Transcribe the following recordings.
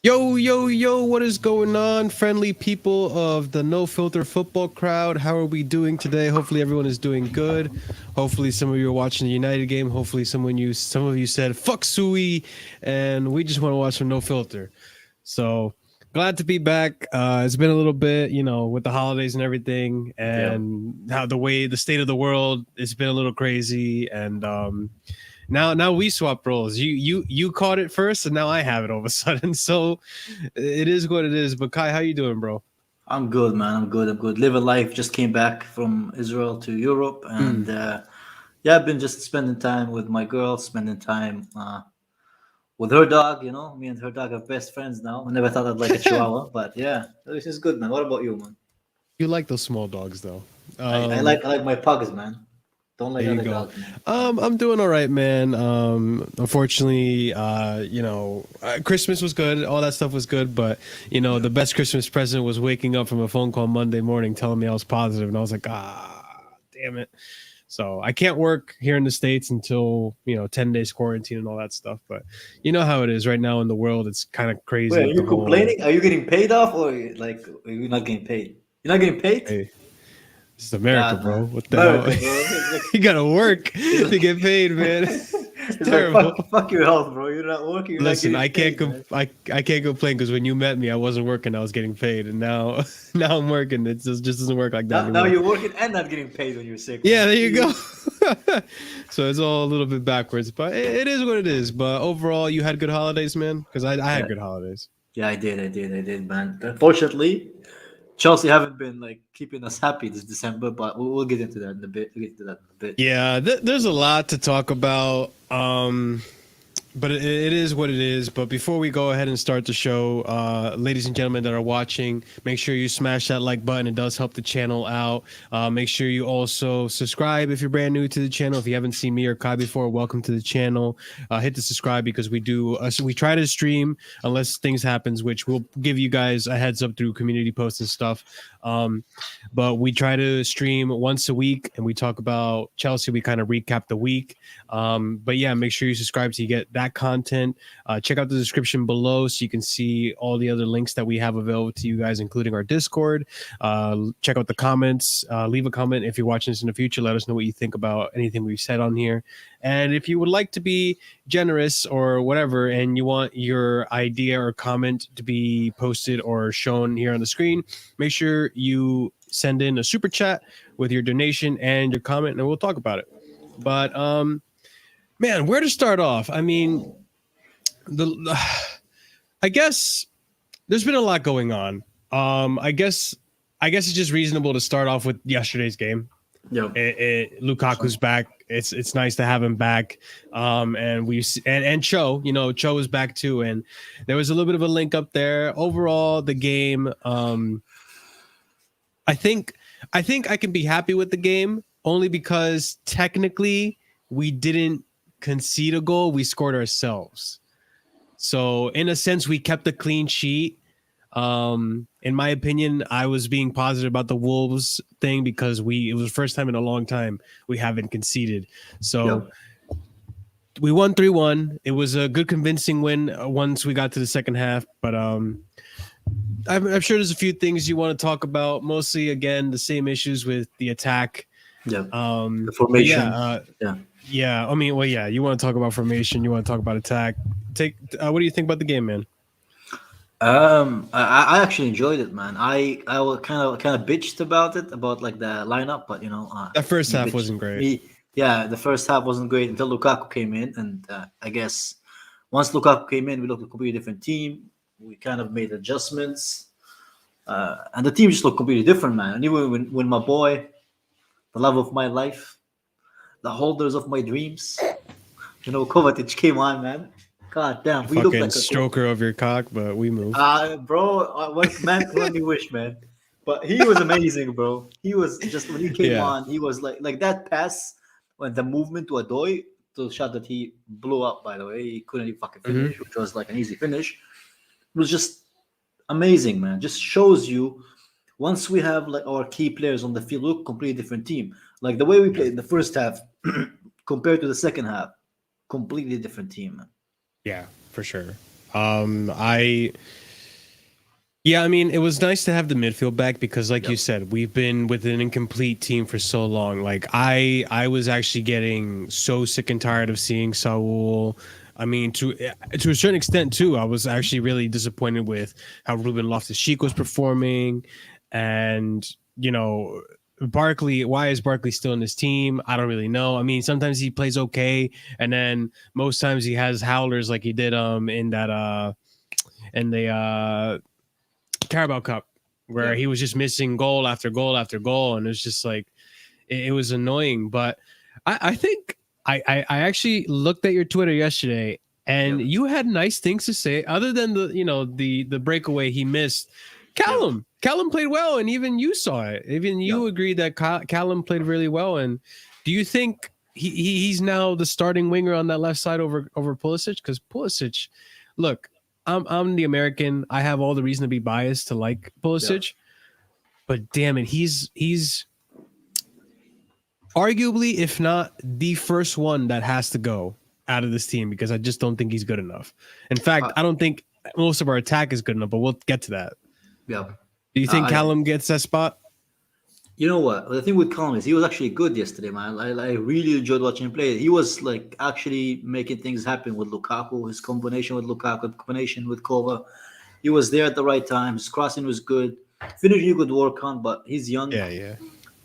Yo, yo, yo, what is going on, friendly people of the No Filter football crowd? How are we doing today? Hopefully everyone is doing good. Hopefully some of you are watching the United game. Hopefully some of you said fuck Sui and we just want to watch some No Filter. So glad to be back. It's been a little bit, with the holidays and everything Yeah. and how the state of the world, it's been a little crazy and now we swap roles. You caught it first, and now I have it all of a sudden. So it is what it is. But Kai, how you doing, bro? I'm good, man. I'm good. I'm good. Living life. Just came back from Israel to Europe, and Mm. yeah, I've been just spending time with my girl, spending time with her dog. Me and her dog are best friends now. I never thought I'd like a Chihuahua, but yeah, this is good, man. What about you, man? You like those small dogs, though. I like my pugs, man. Don't like There you other go. dogs, man. I'm doing all right, man. Unfortunately, Christmas was good. All that stuff was good, but Yeah. the best Christmas present was waking up from a phone call Monday morning telling me I was positive, and I was like, damn it. So I can't work here in the States until 10 days quarantine and all that stuff. But you know how it is right now in the world. It's kind of crazy Wait, are with the you whole. complaining? Are you getting paid off, or are you not getting paid? You're not getting paid? Hey, this is America, God, bro. man. What the hell? America, bro. It's like You gotta work it's to like, get paid, man. It's it's like terrible. fuck your health, bro. You're not working. You're not Listen, getting paid, man. I can't complain because when you met me, I wasn't working. I was getting paid, and now now I'm working. It just doesn't work like that Now anymore. you're working and not getting paid when you're sick, Yeah, man. there you go. Jeez. So it's all a little bit backwards, but it is what it is. But overall, you had good holidays, man. Because I had Yeah, good holidays. yeah, I did, man. Unfortunately, Chelsea haven't been like keeping us happy this December, but we'll get into that in a bit. We'll get into that in a bit. Yeah, there's a lot to talk about. But it is what it is. But before we go ahead and start the show, ladies and gentlemen that are watching, make sure you smash that like button. It does help the channel out. Make sure you also subscribe if you're brand new to the channel. If you haven't seen me or Kai before, welcome to the channel. Hit the subscribe because we try to stream unless things happens, which we'll give you guys a heads up through community posts and stuff. But we try to stream once a week and we talk about Chelsea. We kind of recap the week. But yeah, make sure you subscribe so you get that content. Check out the description below so you can see all the other links that we have available to you guys, including our Discord. Check out the comments. Leave a comment if you're watching this in the future. Let us know what you think about anything we've said on here. And if you would like to be generous or whatever, and you want your idea or comment to be posted or shown here on the screen, make sure you send in a super chat with your donation and your comment, and we'll talk about it. But man, where to start off? I mean, the I guess there's been a lot going on. I guess it's just reasonable to start off with yesterday's game. Yeah, Lukaku's back. It's nice to have him back. And Cho, Cho is back too. And there was a little bit of a link up there. Overall, the game. I think I can be happy with the game only because technically we didn't concede a goal, we scored ourselves. So in a sense, we kept a clean sheet. In my opinion, I was being positive about the Wolves thing because it was the first time in a long time we haven't conceded. So we won 3-1. It was a good convincing win once we got to the second half, but I'm sure there's a few things you want to talk about. Mostly, again, the same issues with the attack. yeah. The But formation. yeah, Yeah. I mean, well, yeah. You want to talk about formation. You want to talk about attack. What do you think about the game, man? I actually enjoyed it, man. I was kind of bitched about like the lineup, but That first me half bitch wasn't great. me. Yeah, the first half wasn't great until Lukaku came in, and I guess once Lukaku came in, we looked a completely different team. We kind of made adjustments, and the team just looked completely different, man. And even when my boy, the love of my life, the holders of my dreams, Kovacic came on, man. God damn, we looked Fucking like a stroker of your cock, but we move. Bro, what man can only wish, man. But he was amazing, bro. He was just when he came Yeah. on, he was like that pass when the movement to Adoy, the shot that he blew up. By the way, he couldn't even fucking finish, which was like an easy finish. It was just amazing, man. Just shows you once we have like our key players on the field, we look completely different team. Like the way we played in the first half compared to the second half, completely different team, man. Yeah, for sure. I mean, it was nice to have the midfield back because, like Yep. you said, we've been with an incomplete team for so long. Like I was actually getting so sick and tired of seeing Saul. I mean, to a certain extent too, I was actually really disappointed with how Ruben Loftus-Cheek was performing, and you know, Barkley. Why is Barkley still in this team? I don't really know. I mean, sometimes he plays okay, and then most times he has howlers like he did in that in the Carabao Cup, where Yeah. he was just missing goal after goal after goal, and it's just like it was annoying. But I think I actually looked at your Twitter yesterday, and Yep. you had nice things to say. Other than the breakaway he missed, Yep. Callum played well, and even you saw it. Even you Yep. agreed that Callum played really well. And do you think he's now the starting winger on that left side over Pulisic? Because Pulisic, look, I'm the American. I have all the reason to be biased to like Yep. Pulisic, but damn it, he's arguably, if not the first one that has to go out of this team because I just don't think he's good enough. In fact, Uh, I don't think most of our attack is good enough, but we'll get to that. yeah. Do you think I Callum gets that spot? You know what? The thing with Callum is he was actually good yesterday, man. I really enjoyed watching him play. He was like actually making things happen with Lukaku, his combination with Lukaku, combination with Kova. He was there at the right time. His crossing was good. Finishing you could work on, but he's young. Yeah.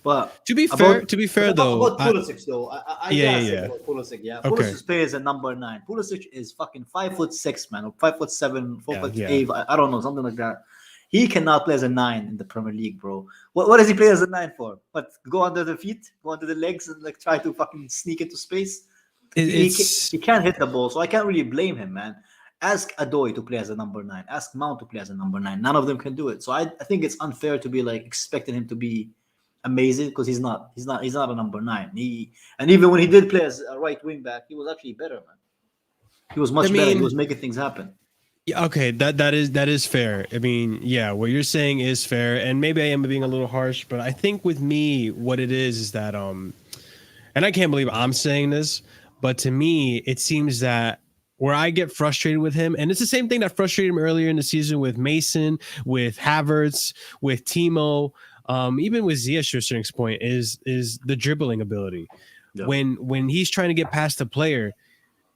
But To be fair, about to be fair though, about Pulisic though, I gotta say yeah. about Pulisic, yeah. Okay. Pulisic plays at number 9. Pulisic is fucking 5'6", man, or 5'7", 4'8". Yeah. I don't know, something like that. He cannot play as a 9 in the Premier League, bro. What does he play as a 9 for? What, go under the feet, go under the legs, and like try to fucking sneak into space? It's He can't hit the ball, so I can't really blame him, man. Ask Adoy to play as a number 9. Ask Mount to play as a number 9. None of them can do it. So I think it's unfair to be like expecting him to be amazing because he's not. He's not a number 9. And even when he did play as a right wing back, he was actually better, man. He was much better. He was making things happen. Yeah, okay, that is fair. I mean, yeah, what you're saying is fair, and maybe I am being a little harsh, but I think with me, what it is that and I can't believe I'm saying this, but to me, it seems that where I get frustrated with him, and it's the same thing that frustrated him earlier in the season with Mason, with Havertz, with Timo, even with Ziyech to a certain point, is the dribbling ability. Yeah. When he's trying to get past the player,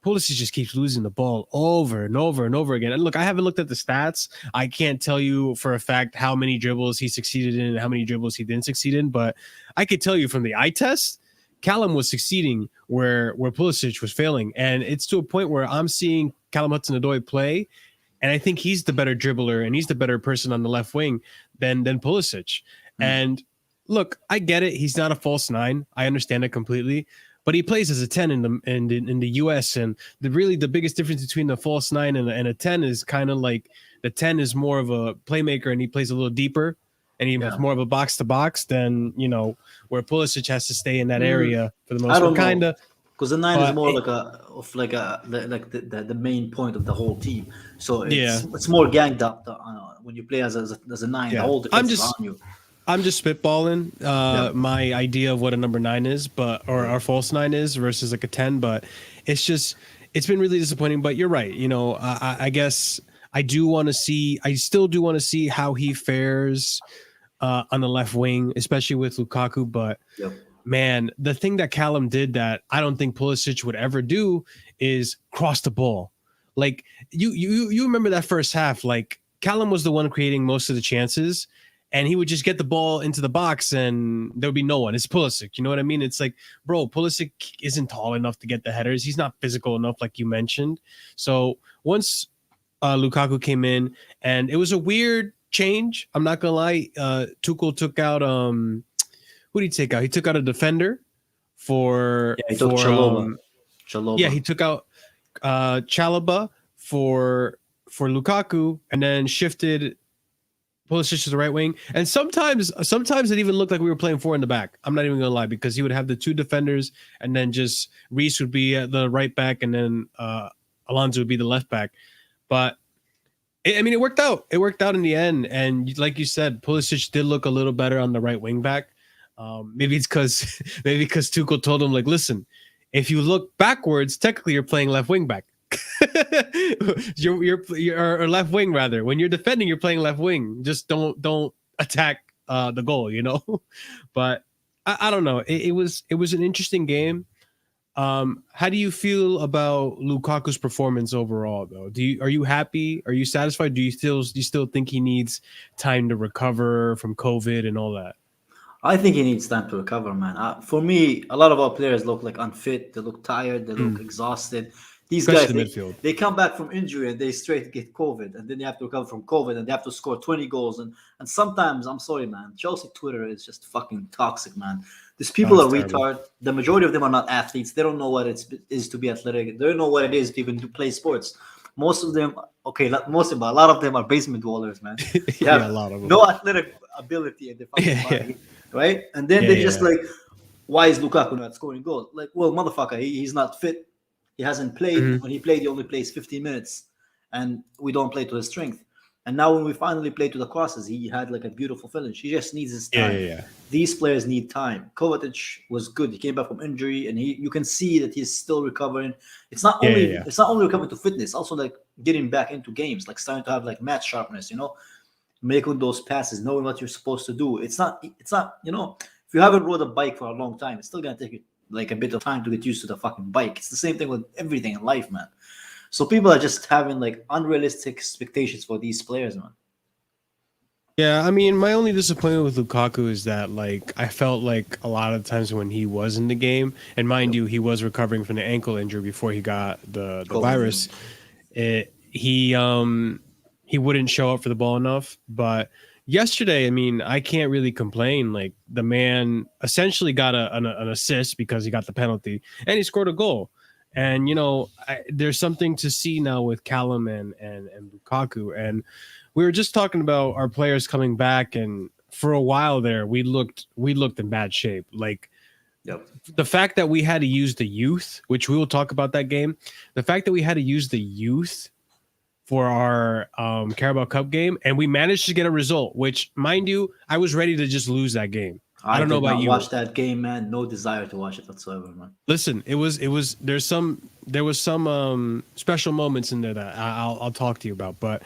Pulisic just keeps losing the ball over and over and over again. And look, I haven't looked at the stats. I can't tell you for a fact how many dribbles he succeeded in and how many dribbles he didn't succeed in, but I could tell you from the eye test, Callum was succeeding where Pulisic was failing. And it's to a point where I'm seeing Callum Hudson-Odoi play, and I think he's the better dribbler and he's the better person on the left wing than Pulisic. And look, I get it. He's not a false 9. I understand it completely. But he plays as a 10 in the US, and the biggest difference between the false 9 and a 10 is kind of like the 10 is more of a playmaker and he plays a little deeper and he has more of a box to box than where Pulisic has to stay in that area for the most part. Kind of, because the 9 is more like the main point of the whole team. So it's more ganged up when you play as a 9. Yeah. The whole defense is on you. I'm just spitballing my idea of what a number 9 is, or our false 9 is versus like a 10. But it's been really disappointing. But you're right. I guess I still do want to see how he fares on the left wing, especially with Lukaku. But man, the thing that Callum did that I don't think Pulisic would ever do is cross the ball. Like you remember that first half, like Callum was the one creating most of the chances. And he would just get the ball into the box and there would be no one. It's Pulisic. You know what I mean? It's like, bro, Pulisic isn't tall enough to get the headers. He's not physical enough, like you mentioned. So once Lukaku came in, and it was a weird change. I'm not going to lie. Tuchel took out, who did he take out? He took out a defender for... Yeah, he took Chalobah. Yeah, he took out Chalobah for Lukaku and then shifted Pulisic to the right wing, and sometimes it even looked like we were playing 4 in the back. I'm not even gonna lie, because he would have the 2 defenders, and then just Reece would be at the right back, and then Alonso would be the left back. But it worked out. It worked out in the end, and like you said, Pulisic did look a little better on the right wing back. Maybe it's because Tuchel told him, like, listen, if you look backwards, technically you're playing left wing back. you're or left wing rather. When you're defending, you're playing left wing. Just don't attack the goal, you know. But I don't know. It was an interesting game. How do you feel about Lukaku's performance overall, though? Are you happy? Are you satisfied? Do you still think he needs time to recover from COVID and all that? I think he needs time to recover, man. For me, a lot of our players look like unfit. They look tired. They look exhausted. These guys, Especially the midfield. they come back from injury and they straight get COVID, and then they have to recover from COVID, and they have to score 20 goals. And sometimes, I'm sorry, man, Chelsea Twitter is just fucking toxic, man. These people are terrible. retard. The majority of them are not athletes. They don't know what it is to be athletic. They don't know what it is to even to play sports. Most of them, okay, not most of them, but a lot of them are basement dwellers, man. They have Yeah, a lot of them. no athletic ability in their fucking body, right? And then they're just like, why is Lukaku not scoring goals? Like, well, motherfucker, he's not fit. He hasn't played. When he played, he only plays 15 minutes, and we don't play to his strength. And now when we finally play to the crosses, he had like a beautiful finish. He just needs his time. Yeah. These players need time. Kovacic was good. He came back from injury, and you can see that he's still recovering. It's not only recovering to fitness, also like getting back into games, like starting to have like match sharpness. You know, making those passes, knowing what you're supposed to do. It's not. You know, if you haven't rode a bike for a long time, it's still gonna take you like a bit of time to get used to the fucking bike. It's the same thing with everything in life, man. So people are just having like unrealistic expectations for these players, man. Yeah, I mean, my only disappointment with Lukaku is that like I felt like a lot of times when he was in the game, and mind you, he was recovering from the ankle injury before he got the virus. He wouldn't show up for the ball enough. But yesterday, I mean, I can't really complain. Like the man essentially got an assist because he got the penalty, and he scored a goal. And you know, there's something to see now with Callum and Lukaku. And we were just talking about our players coming back, and for a while there, we looked in bad shape. Like the fact that we had to use the youth, which we will talk about that game. The fact that we had to use the youth for our Carabao Cup game, and we managed to get a result. Which, mind you, I was ready to just lose that game. I don't know about you. Watch that game, man. No desire to watch it whatsoever, man. Listen, there was some special moments in there that I'll talk to you about. But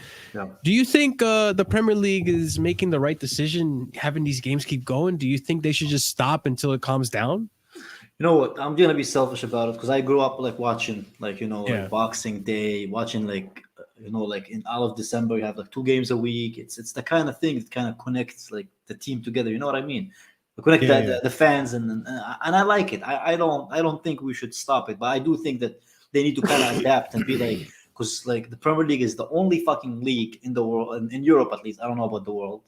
do you think the Premier League is making the right decision having these games keep going? Do you think they should just stop until it calms down? You know what? I'm gonna be selfish about it because I grew up like watching like like Boxing Day, watching like like in all of December you have like 2 games a week. It's the kind of thing that kind of connects like the team together. You know what I mean? Connect the fans and I like it. I don't think we should stop it, but I do think that they need to kind of adapt and be like, because like the Premier League is the only fucking league in the world, in Europe at least. I don't know about the world,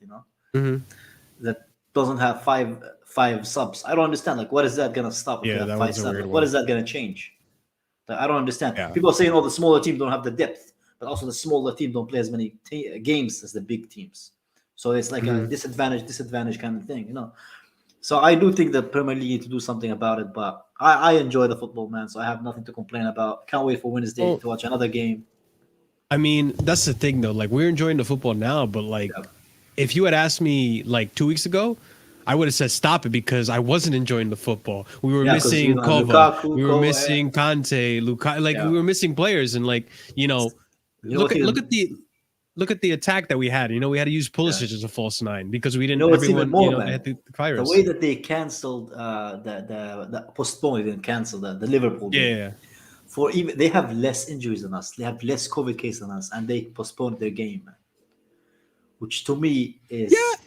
that doesn't have five subs. I don't understand. Like, what is that gonna stop? Yeah, that was a weird one. What is that gonna change? Like, I don't understand. Yeah. People are saying, "Oh, the smaller teams don't have the depth," but also the smaller teams don't play as many games as the big teams. So it's like a disadvantage kind of thing, So I do think the Premier League need to do something about it, but I enjoy the football, man. So I have nothing to complain about. Can't wait for Wednesday to watch another game. I mean, that's the thing, though. Like, we're enjoying the football now, but like, if you had asked me like 2 weeks ago, I would have said stop it because I wasn't enjoying the football. We were missing Kova, we were missing Kante, Lukaku. Like we were missing players, and like look at the attack that we had. We had to use Pulisic as a false 9 because we didn't. Had the virus. The way that they canceled the postponed, they didn't cancel the Liverpool game. Yeah. For even they have less injuries than us. They have less COVID cases than us, and they postponed their game, which to me is. Yeah.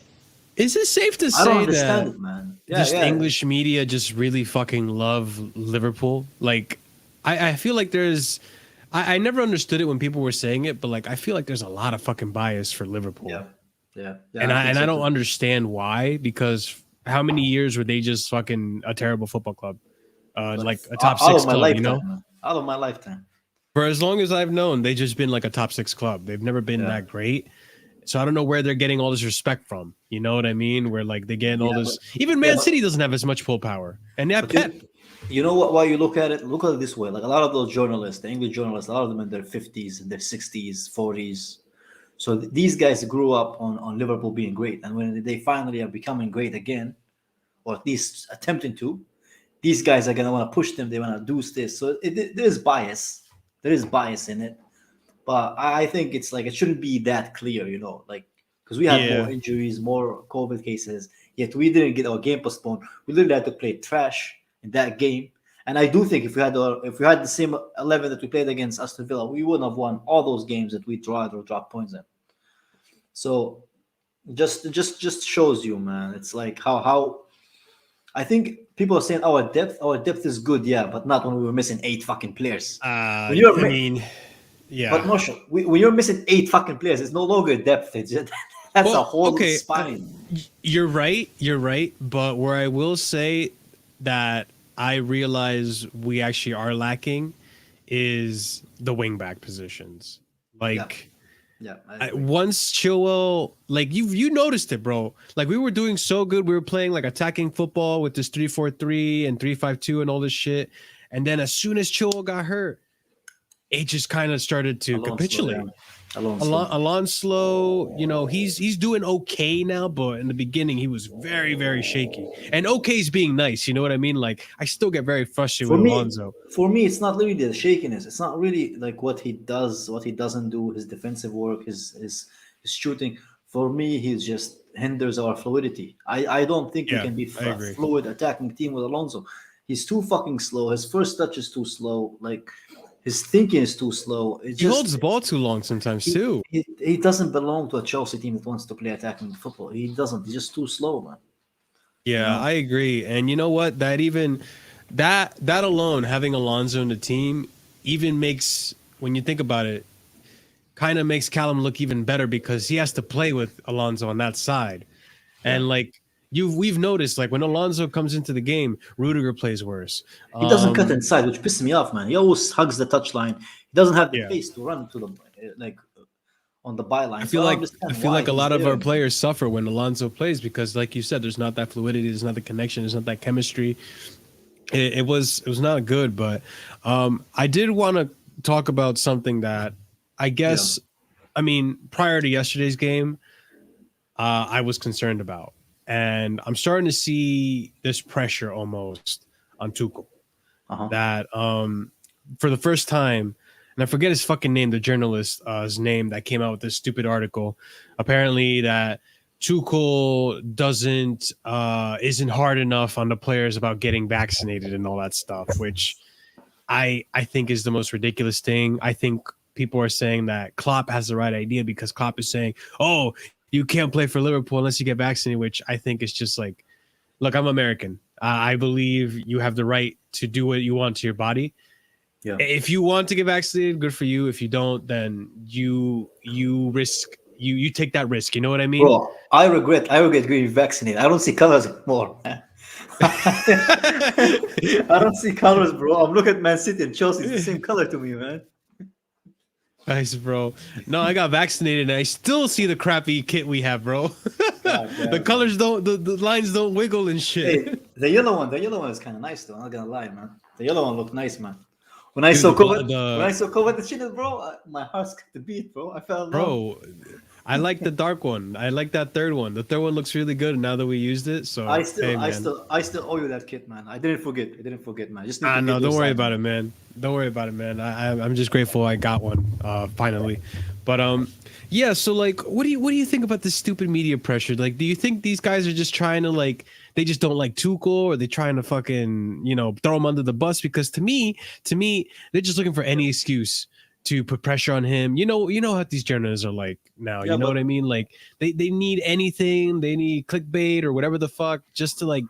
Is it safe to say that it, man. English media just really fucking love Liverpool? Like, I feel like there's. I never understood it when people were saying it, but like I feel like there's a lot of fucking bias for Liverpool. Yeah. And I don't understand why, because how many years were they just fucking a terrible football club, like a top 6 club? Lifetime, out of my lifetime. For as long as I've known, they've just been like a top 6 club. They've never been that great. So I don't know where they're getting all this respect from. You know what I mean? Where like they get all this. Even Man City doesn't have as much pull power, and they have Pep. You know what? Why you look at it this way. Like a lot of those journalists, the English journalists, a lot of them in their 50s, in their 60s, 40s. So these guys grew up on Liverpool being great, and when they finally are becoming great again, or at least attempting to, these guys are gonna want to push them. They want to do this. So there's bias. there is bias in it, but I think it's like it shouldn't be that clear, like because we had more Yeah. injuries, more COVID cases, yet we didn't get our game postponed. We literally had to play trash in that game. And I do think if we had the same 11 that we played against Aston Villa, we wouldn't have won all those games that we tried or dropped points in. So just shows you, man. It's like how I think people are saying our depth is good, yeah, but not when we were missing 8 fucking players. When you're I mi- mean, but yeah. Marshall, when you're missing 8 fucking players, it's no longer depth. It's just, that's a Well, whole okay, spine. you're right. You're right. But where I will say that I realize we actually are lacking is the wingback positions. Yeah, Like yeah, I agree. once Chilwell, like you noticed it, bro. Like we were doing so good. We were playing like attacking football with this 3-4-3 and 3-5-2 and all this shit. And then as soon as Chilwell got hurt, it just kind of started to Alonso, yeah, capitulate. Alonso. Alonso, he's doing okay now, but in the beginning he was very, very shaky. And okay's being nice, you know what I mean? Like I still get very frustrated For with me, Alonso. for me, it's not really the shakiness. It's not really like what he does, what he doesn't do, his defensive work, his shooting. For me, he's just hinders our fluidity. I don't think we Yeah, can be I a agree. fluid attacking team with Alonso. He's too fucking slow. His first touch is too slow. Like his thinking is too slow. It's He holds just the ball too long sometimes he, too. he doesn't belong to a Chelsea team that wants to play attacking football. He doesn't. He's just too slow, man. You Yeah, know. I agree. And you know what? That alone, having Alonso in the team, even makes when you think about it, kind of makes Callum look even better because he has to play with Alonso on that side. Yeah. And like we've noticed, like when Alonso comes into the game, Rudiger plays worse. He doesn't cut Um, inside, which pisses me off, man. He always hugs the touchline. He doesn't have the yeah, pace to run to the like on the byline. I So feel I don't like I understand feel why like a he's lot of there, our man. players suffer when Alonso plays because, like you said, there's not that fluidity, there's not the connection, there's not that chemistry. It was not good, but I did want to talk about something that I Yeah. guess I mean prior to yesterday's game, I was concerned about, and I'm starting to see this pressure almost on Tuchel Uh huh. that for the first time, and I forget his fucking name, the journalist's name that came out with this stupid article, apparently that Tuchel doesn't isn't hard enough on the players about getting vaccinated and all that stuff, which I think is the most ridiculous thing. I think people are saying that Klopp has the right idea because Klopp is saying, "Oh, you can't play for Liverpool unless you get vaccinated," which I think is just like, look, I'm American. I believe you have the right to do what you want to your body. Yeah. If you want to get vaccinated, good for you. If you don't, then you take that risk. You know what I mean? Bro, I regret getting vaccinated. I don't see colors anymore, man. I don't see colors, bro. I'm looking at Man City and Chelsea. It's the same color to me, man. Nice, bro. No, I got vaccinated and I still see the crappy kit we have, bro. God The damn, man. colors don't, the lines don't wiggle and shit. Hey, the yellow one is kind of nice though. I'm not gonna lie, man. The yellow one looked nice, man. When I Dude, saw COVID, when I the saw COVID, the shit, bro, my heart skipped a beat, bro. I fell in love. bro, I like the dark one. I like that third one. The third one looks really good now that we used it. I So still, hey, I man. still, I still owe you that kit, man. I didn't forget. Man. I just need to No, get don't those worry signed, about man. it, man. Don't worry about it, man. I'm just grateful I got one finally. But yeah. So like, what do you think about this stupid media pressure? Like, do you think these guys are just trying to like they just don't like Tuchel, or they trying to fucking throw him under the bus? Because to me, they're just looking for any excuse to put pressure on him. You know how these journalists are like now. Yeah, You know what but I mean? Like they need anything. They need clickbait or whatever the fuck just to like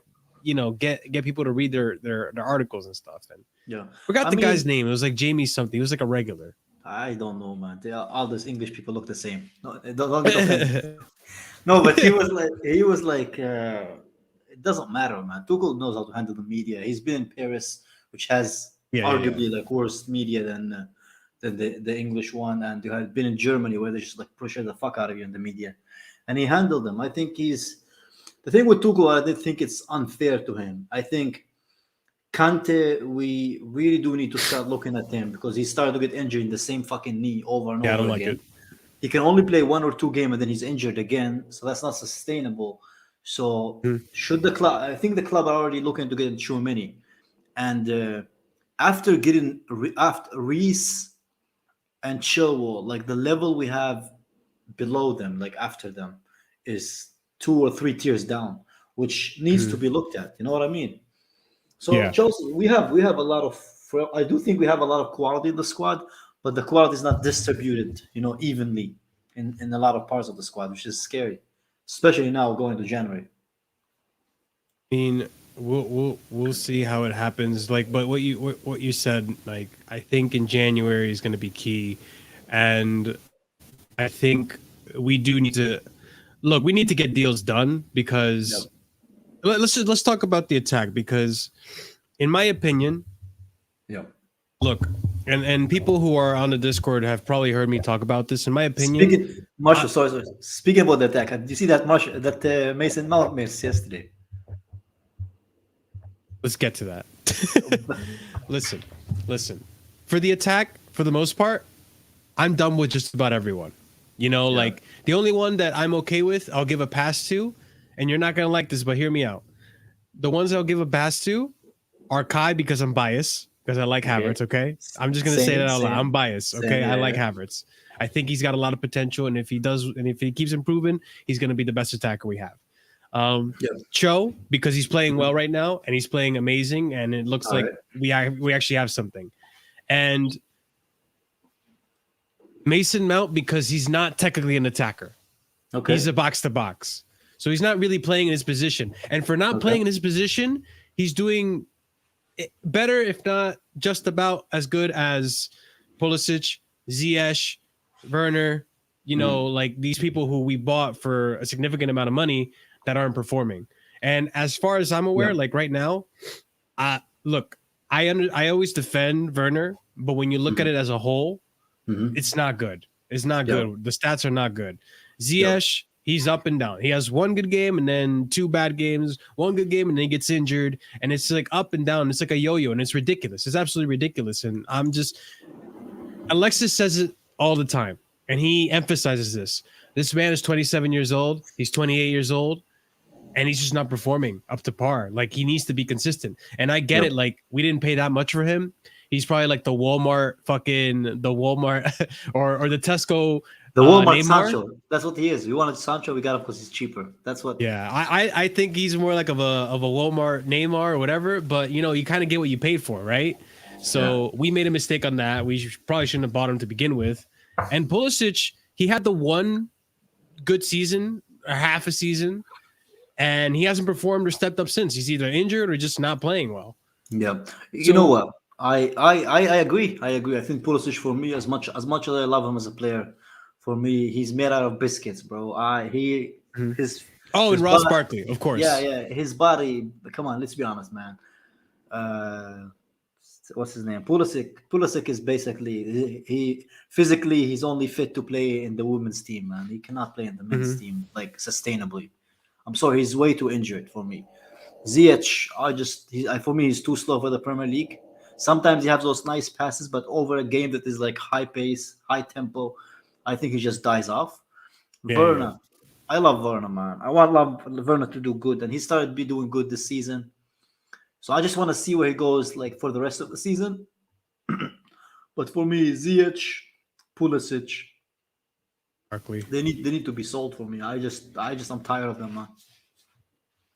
get people to read their articles and stuff. And yeah, forgot I the guy's mean, name. It was like Jamie something. He was like a regular. I don't know, man. All these English people look the same. No, don't get offended. No, but he was like, it doesn't matter, man. Tuchel knows how to handle the media. He's been in Paris, which has Yeah. arguably like worse media than the English one, and he had been in Germany where they just like pressure the fuck out of you in the media, and he handled them. I think he's the thing with Tuchel. I did think it's unfair to him. I think Kante, we really do need to start looking at him because he started to get injured in the same fucking knee over and Yeah, I over don't like again. it. He can only play 1 or 2 games and then he's injured again, so that's not sustainable. So Hmm. should the club? I think the club are already looking to get Chouameni, and after getting after Reese and Chilwell, like the level we have below them, like after them, is 2 or 3 tiers down, which needs to Mhm. be looked at. You know what I mean? So Yeah. Chelsea, we have a lot of. I do think we have a lot of quality in the squad, but the quality is not distributed, evenly in a lot of parts of the squad, which is scary, especially now going to January. I mean, we'll see how it happens. Like, but what you said, like, I think in January is going to be key, and I think we do need to look. We need to get deals done because Yep. let's talk about the attack because, in my opinion, Yep. look, and people who are on the Discord have probably heard me talk about this. In my opinion, Speaking, Marshall, sorry. Speaking about the attack, did you see that Mason Mount missed yesterday? let's get to that. listen, listen. For the attack, for the most part, I'm done with just about everyone. Yeah. Like the only one that I'm okay with, I'll give a pass to, and you're not gonna like this, but hear me out. The ones I'll give a pass to are Kai because I'm biased because I like Okay. Havertz. Okay, I'm just gonna say Same, that out loud. same, I'm biased. same. Okay, I Yeah, like yeah. Havertz. I think he's got a lot of potential, and if he does, and if he keeps improving, he's gonna be the best attacker we have. Yeah. Cho because he's playing well right now and he's playing amazing, and it looks All like right. we actually have something. And Mason Mount because he's not technically an attacker. Okay. He's a box to box. So he's not really playing in his position. And for not Okay. playing in his position, he's doing better, if not just about as good as Pulisic, Ziyech, Werner, like these people who we bought for a significant amount of money that aren't performing. And as far as I'm aware, Yeah. like right now, look, I always defend Werner, but when you look at it as a whole, Mm-hmm. it's not good. It's not Yep. good. The stats are not good. Yep. Ziyech, he's up and down. He has one good game and then two bad games, one good game and then he gets injured, and it's like up and down. It's like a yo-yo, and it's ridiculous. It's absolutely ridiculous. And Alexis says it all the time, and he emphasizes this. This man is 27 years old. He's 28 years old, and he's just not performing up to par. Like he needs to be consistent. And I get Yep. it. Like we didn't pay that much for him. He's probably like the Walmart or the Tesco The Walmart Neymar. Sancho. That's what he is. We wanted Sancho. We got him because he's cheaper. That's what. Yeah, I think he's more like of a Walmart Neymar or whatever. But you kind of get what you paid for, right? So we made a mistake on that. We probably shouldn't have bought him to begin with. And Pulisic, he had the one good season or half a season, and he hasn't performed or stepped up since. He's either injured or just not playing well. Yeah. You So- know what? I agree. I agree. I think Pulisic for me, as much as I love him as a player, for me, he's made out of biscuits, bro. His Oh, his and Ross body- Barkley, of course. Yeah. His body. Come on, let's be honest, man. What's his name? Pulisic is basically he physically he's only fit to play in the women's team, man. He cannot play in the men's team like sustainably. I'm sorry, he's way too injured for me. Ziyech, for me, he's too slow for the Premier League. Sometimes he has those nice passes, but over a game that is like high pace, high tempo, I think he just dies off. Yeah, Werner, I love Werner, man. Love Werner to do good, and he started be doing good this season. So I just want to see where he goes, like for the rest of the season. But for me, Ziyech, Pulisic, Barkley. they need to be sold for me. I'm tired of them, man.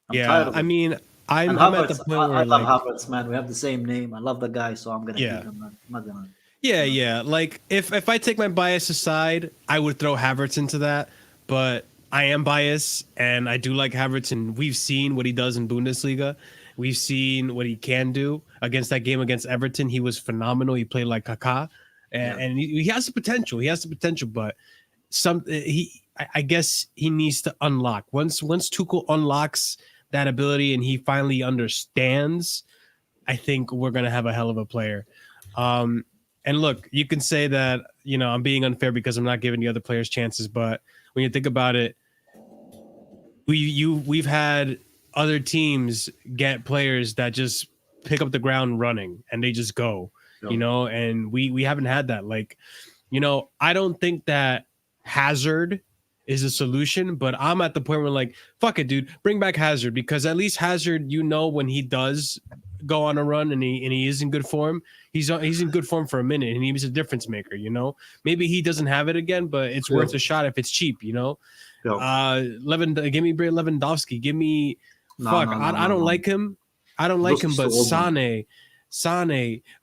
I'm Yeah, tired of I them. mean, And I'm at the Havertz, point I where love like, Havertz, man. We have the same name. I love the guy, so I'm gonna Yeah. keep him. Man. I'm not gonna. yeah. Like if I take my bias aside, I would throw Havertz into that. But I am biased, and I do like Havertz, and we've seen what he does in Bundesliga. We've seen what he can do against that game against Everton. He was phenomenal. He played like Kaká, and he has the potential. He has the potential, but I guess he needs to unlock once Tuchel unlocks that ability and he finally understands. I think we're gonna have a hell of a player. And look, you can say that I'm being unfair because I'm not giving the other players chances, but when you think about it, we've had other teams get players that just pick up the ground running and they just go, and we haven't had that. Like, I don't think that Hazard is a solution, but I'm at the point where like, fuck it, dude, bring back Hazard, because at least Hazard, when he does go on a run and he is in good form, he's in good form for a minute and he's a difference maker. Maybe he doesn't have it again, but it's worth a shot if it's cheap. Yeah. Give me Lewandowski. Give me I don't like him. I don't like him, but Sane,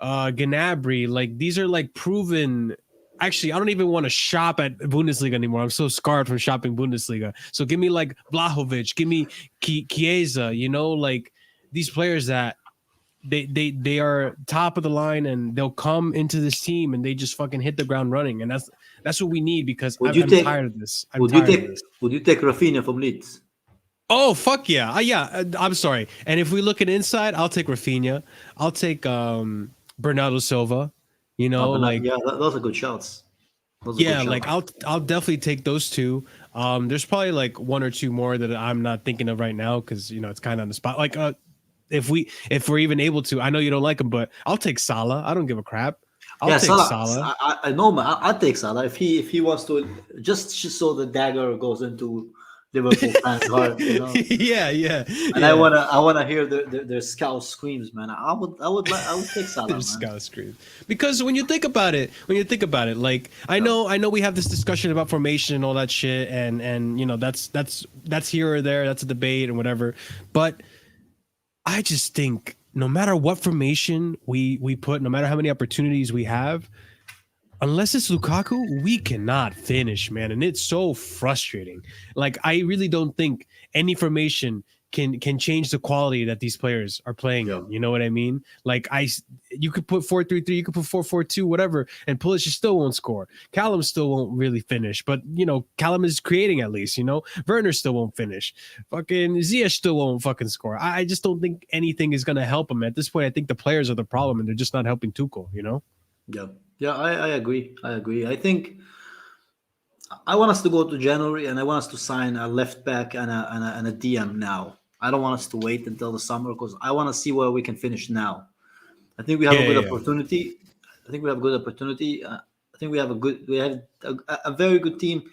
Gnabry, like these are like proven. Actually, I don't even want to shop at Bundesliga anymore. I'm so scarred from shopping Bundesliga. So give me like Blahovic, give me Chiesa, like these players that they are top of the line and they'll come into this team and they just fucking hit the ground running. And that's what we need, because I'm tired of this. Would you take Rafinha from Leeds? Oh, fuck yeah. I'm sorry. And if we look at inside, I'll take Rafinha. I'll take Bernardo Silva. Those are good shouts. I'll definitely take those two. There's probably like one or two more that I'm not thinking of right now because it's kind of on the spot. Like if we're even able to, I know you don't like him, but I'll take Salah. I don't give a crap. I'll take Salah. I know, man. I'll take Salah if he wants to, just so the dagger goes into Liverpool fans' heart, Yeah. And I wanna hear their scout screams, man. I would take Salah. Their scout screams, because when you think about it, like I know we have this discussion about formation and all that shit, and that's here or there, that's a debate and whatever. But I just think no matter what formation we put, no matter how many opportunities we have, unless it's Lukaku, we cannot finish, man. And it's so frustrating. Like, I really don't think any formation can change the quality that these players are playing in. You know what I mean? Like, you could put 4-3-3, you could put 4-4-2, whatever, and Pulisic still won't score. Callum still won't really finish, but, Callum is creating at least, Werner still won't finish. Fucking Ziyech still won't fucking score. I just don't think anything is going to help him. At this point, I think the players are the problem, and they're just not helping Tuchel, Yeah, I agree. I think I want us to go to January, and I want us to sign a left back and a DM now. I don't want us to wait until the summer, because I want to see where we can finish now. I think we have a good opportunity. I think we have a good opportunity. I think we have a very good team.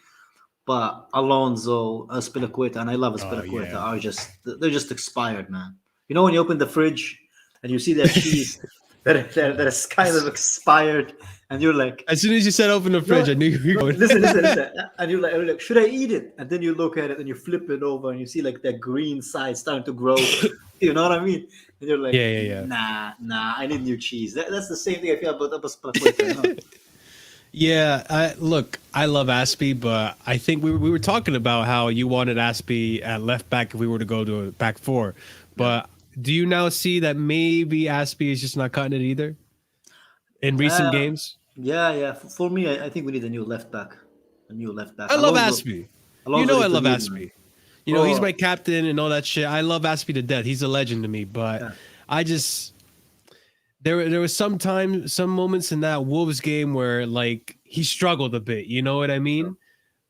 But Alonso, Aspilicueta, and I love Aspilicueta, they're just expired, man. When you open the fridge and you see that cheese that is kind of expired, and you're like, as soon as you said open the fridge, I knew you were going. Listen, and you're like, should I eat it? And then you look at it and you flip it over and you see like that green side starting to grow. You know what I mean? And you're like, nah, I need new cheese. That's the same thing I feel about Aspilicueta. Yeah, I love Aspie, but I think we were talking about how you wanted Aspie at left back if we were to go to a back four, but. Do you now see that maybe Aspie is just not cutting it either in recent games? Yeah. For me, I think we need a new left back. I love Aspie. I love Aspie. He's my captain and all that shit. I love Aspie to death. He's a legend to me. But I just there was some moments in that Wolves game where like he struggled a bit. You know what I mean? Yeah.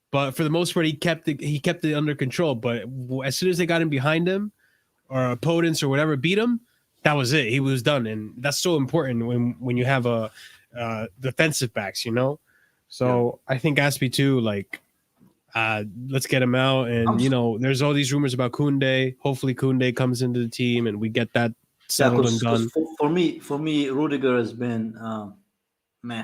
But for the most part, he kept it under control. But as soon as they got him behind him, or opponents or whatever beat him, that was it. He was done, and that's so important when you have a defensive backs, So I think Aspie too. Like, let's get him out, and there's all these rumors about Koundé. Hopefully, Koundé comes into the team, and we get that settled and done. For me, Rudiger has been meh.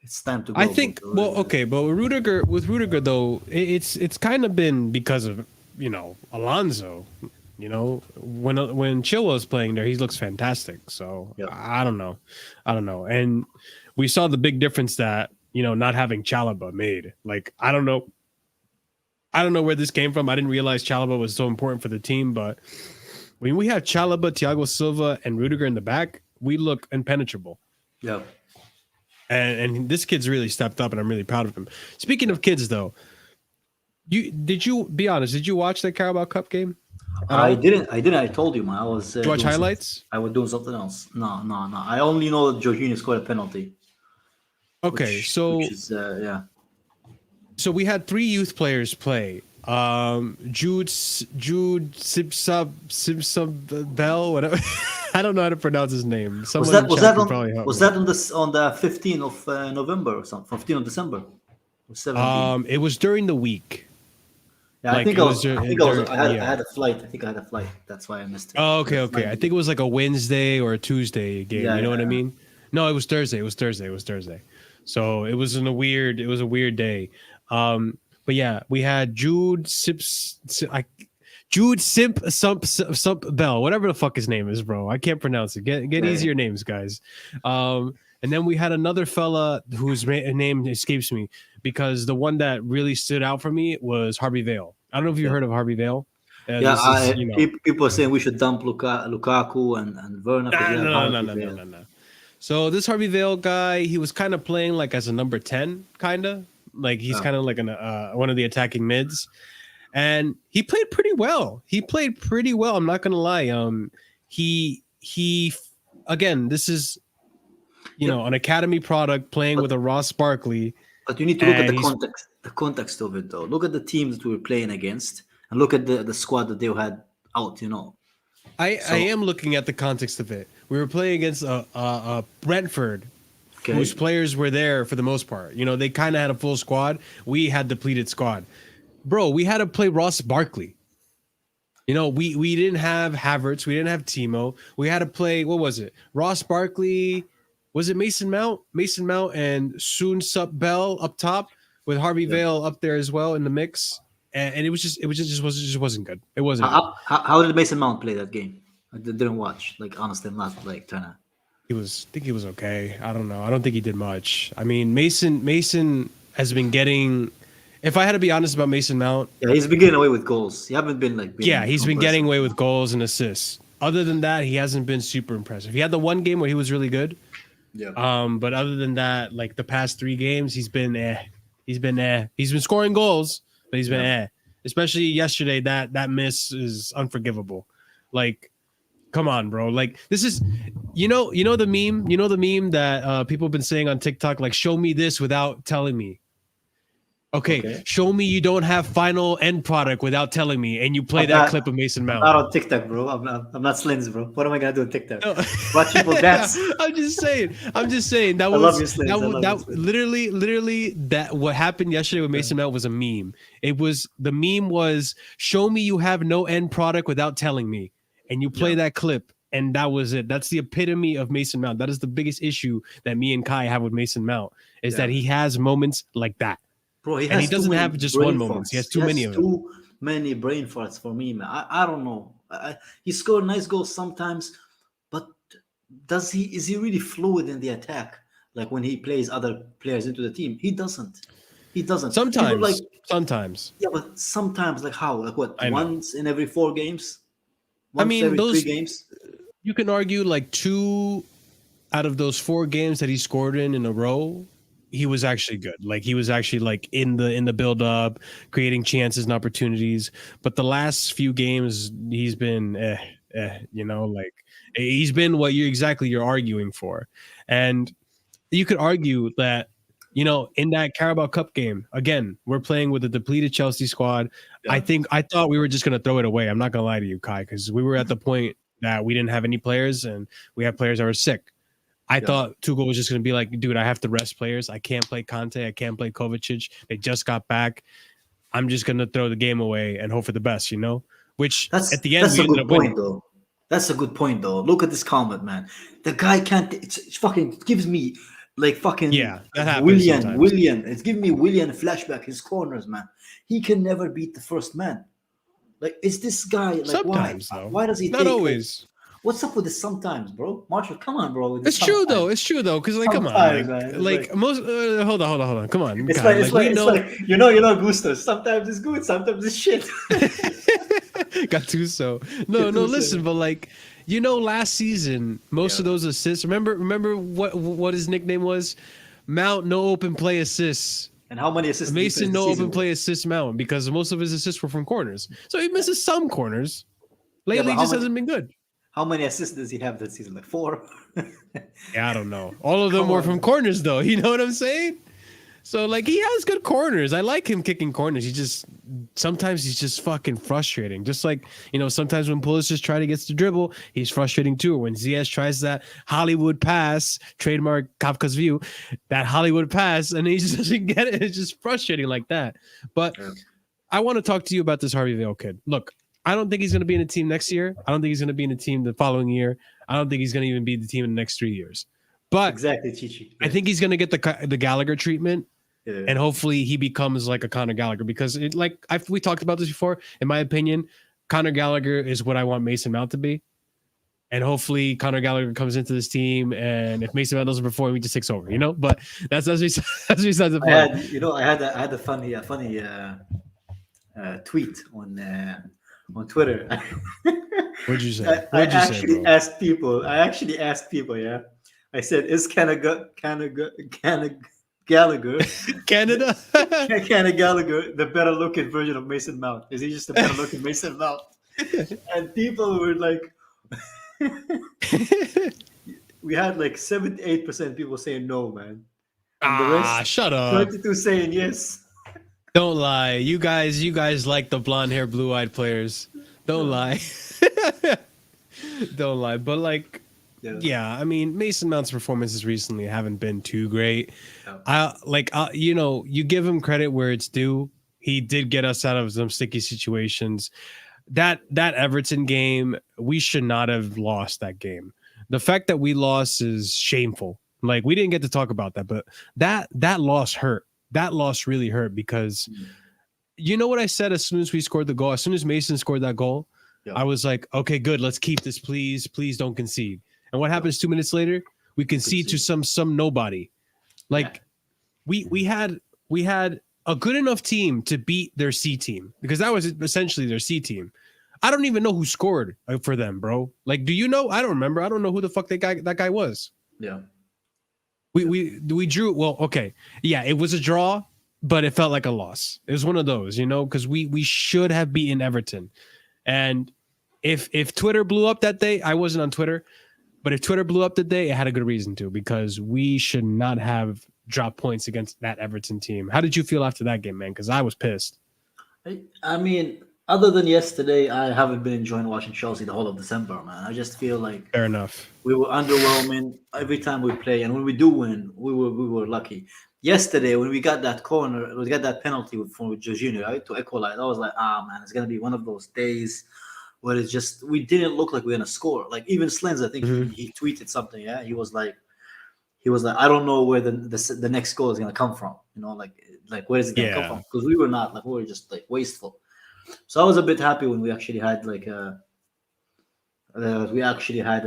It's time to go. I think. Well, okay, but with Rudiger though, it's kind of been because of Alonso. When Chilwell's playing there, he looks fantastic. So I don't know. And we saw the big difference that, not having Chalobah made. Like, I don't know where this came from. I didn't realize Chalobah was so important for the team, but when we have Chalobah, Thiago Silva, and Rudiger in the back, we look impenetrable. Yeah. And this kid's really stepped up, and I'm really proud of him. Speaking of kids, though, did you watch that Carabao Cup game? I didn't. I told you, man. I was. Did you watch highlights? I was doing something else. No. I only know that Jorginho scored a penalty. Okay, so we had 3 youth players play. Jude Simpson Bell, whatever. I don't know how to pronounce his name. Was that on the 15th of November or something? 15th of December? Or 17. It was during the week. Yeah, Like, it was I yeah. had a flight. I think I had a flight. That's why I missed it. Oh, okay, The okay. flight I think it was like a Wednesday or a Tuesday game. Yeah, You know what I yeah. mean? No, it was Thursday. It was Thursday. It was Thursday. So it was it was a weird day. But yeah, we had Jude Sump Bell, whatever the fuck his name is, bro. I can't pronounce it. Get Yeah. easier names, guys. And then we had another fella whose name escapes me, because the one that really stood out for me was Harvey Vale. I don't know if you heard of Harvey Vale. Yeah, This is, you know, people are saying we should dump Lukaku and Werner because we have Harvey Vale. no. So this Harvey Vale guy, he was kind of playing like as a number 10, kind of like he's kind of like one of the attacking mids, and he played pretty well. I'm not gonna lie. He again, this is an academy product playing with a Ross Barkley. But you need to look at the context of it, though. Look at the teams that we were playing against, and look at the squad that they had out. I am looking at the context of it. We were playing against a Brentford, whose players were there for the most part. They kind of had a full squad. We had depleted squad. Bro, we had to play Ross Barkley. We didn't have Havertz. We didn't have Timo. We had to play, what was it? Ross Barkley. Was it Mason Mount? Mason Mount and Soon Sup Bell up top with Harvey Vale up there as well in the mix. And it just wasn't good. It wasn't good. How did Mason Mount play that game? I didn't watch. Like, honestly, I'm not like trying to. I think he was okay. I don't know. I don't think he did much. I mean, Mason has been getting. If I had to be honest about Mason Mount, he's been getting away with goals. He haven't been like. He's been getting away with goals and assists. Other than that, he hasn't been super impressive. He had the one game where he was really good. Yeah. But other than that, like the past 3 games, he's been He's been He's been scoring goals, but he's been Especially yesterday, that miss is unforgivable. Like, come on, bro. Like, this is, the meme that people have been saying on TikTok, like, show me this without telling me. Okay, show me you don't have final end product without telling me, and you play that clip of Mason Mount. I'm not on TikTok, bro. I'm not Slins, bro. What am I gonna do on TikTok? Watch people dance. I'm just saying. That literally that what happened yesterday with Mason Mount was a meme. The meme was, show me you have no end product without telling me, and you play that clip, and that was it. That's the epitome of Mason Mount. That is the biggest issue that me and Kai have with Mason Mount, is that he has moments like that. Bro, he doesn't have just one moment. He has too many of them. Too many brain farts for me, man. I don't know. He scored nice goals sometimes, but is he really fluid in the attack? Like when he plays other players into the team, he doesn't. Sometimes. Yeah, but sometimes, like how? Like what? Once in every 4 games? Every 3 games? You can argue like 2 out of those 4 games that he scored in a row. He was actually good. Like, he was actually like in the build up, creating chances and opportunities. But the last few games, he's been like he's been what you're arguing for. And you could argue that, in that Carabao Cup game, again, we're playing with a depleted Chelsea squad. Yeah. I thought we were just gonna throw it away. I'm not gonna lie to you, Kai, because we were at the point that we didn't have any players and we had players that were sick. I thought Tuchel was just going to be like, dude, I have to rest players. I can't play Conte. I can't play Kovacic. They just got back. I'm just going to throw the game away and hope for the best, Which at the end, that's a good point, though. That's a good point, though. Look at this comment, man. The guy can't. It's fucking gives me like fucking Willian. It's giving me Willian flashback. His corners, man. He can never beat the first man. Like, is this guy like sometimes, why? Though. Why does he? Not always. What's up with this sometimes, bro? Marshall, come on, bro. It's true though, because like, come on, like most. Hold on, come on. It's like you know Gustos. Sometimes it's good, sometimes it's shit. Gattuso. No, listen, but like, last season, most of those assists. Remember what his nickname was? Mount, no open play assists. And how many assists? Mason, no open play assists. Mount, because most of his assists were from corners, so he misses some corners. Lately, he just hasn't been good. How many assists does he have this season? Like 4? Yeah, I don't know. All of them were from corners, though. You know what I'm saying? So like he has good corners. I like him kicking corners. Sometimes he's just fucking frustrating. Just like, sometimes when Pulisic try to get the dribble, he's frustrating too. Or when Ziyech tries that Hollywood pass, trademark Kafka's view, that Hollywood pass, and he just doesn't get it. It's just frustrating like that. But I want to talk to you about this Harvey Vale kid. Look, I don't think he's going to be in a team next year. I don't think he's going to be in a team the following year. I don't think he's going to even be the team in the next 3 years. But exactly, Chichi. I think he's going to get the Gallagher treatment. Yeah. And hopefully he becomes like a Conor Gallagher because we talked about this before. In my opinion, Conor Gallagher is what I want Mason Mount to be. And hopefully Conor Gallagher comes into this team, and if Mason Mount doesn't perform, he just takes over, But that's besides the point. I had a funny tweet on Twitter. What'd you say? I actually asked people. Yeah. I said, "Is Gallagher Canada Gallagher the better looking version of Mason Mount? Is he just a better looking Mason Mount?" And people were like, we had like 78% people saying no, man. And the rest, shut up. 22 saying yes. Don't lie. You guys like the blonde hair, blue eyed players. Don't lie. Don't lie. But like, yeah, I mean, Mason Mount's performances recently haven't been too great. You give him credit where it's due. He did get us out of some sticky situations. That Everton game, we should not have lost that game. The fact that we lost is shameful. Like, we didn't get to talk about that, but that loss hurt. That loss really hurt because you know what I said as soon as we scored the goal? As soon as Mason scored that goal, I was like, okay, good. Let's keep this, please. Please don't concede. And what happens 2 minutes later? We concede to some nobody. Like we had a good enough team to beat their C team because that was essentially their C team. I don't even know who scored for them, bro. Like, do you know? I don't remember. I don't know who the fuck that guy was. Yeah. We drew. Well, okay. Yeah, it was a draw, but it felt like a loss. It was one of those, because we should have beaten Everton. And if Twitter blew up that day, I wasn't on Twitter, but if Twitter blew up that day, it had a good reason to, because we should not have dropped points against that Everton team. How did you feel after that game, man? Because I was pissed. I mean, other than yesterday, I haven't been enjoying watching Chelsea the whole of December, man. I just feel like fair enough. We were underwhelming every time we play, and when we do win, we were lucky. Yesterday, when we got that corner, we got that penalty from Jorginho, right, to equalize, I was like, man, it's gonna be one of those days where it's just we didn't look like we were gonna score. Like even Slens, I think he tweeted something. Yeah, he was like, I don't know where the next goal is gonna come from. Like where is it gonna come from? Because we were just like wasteful. So I was a bit happy when we actually had a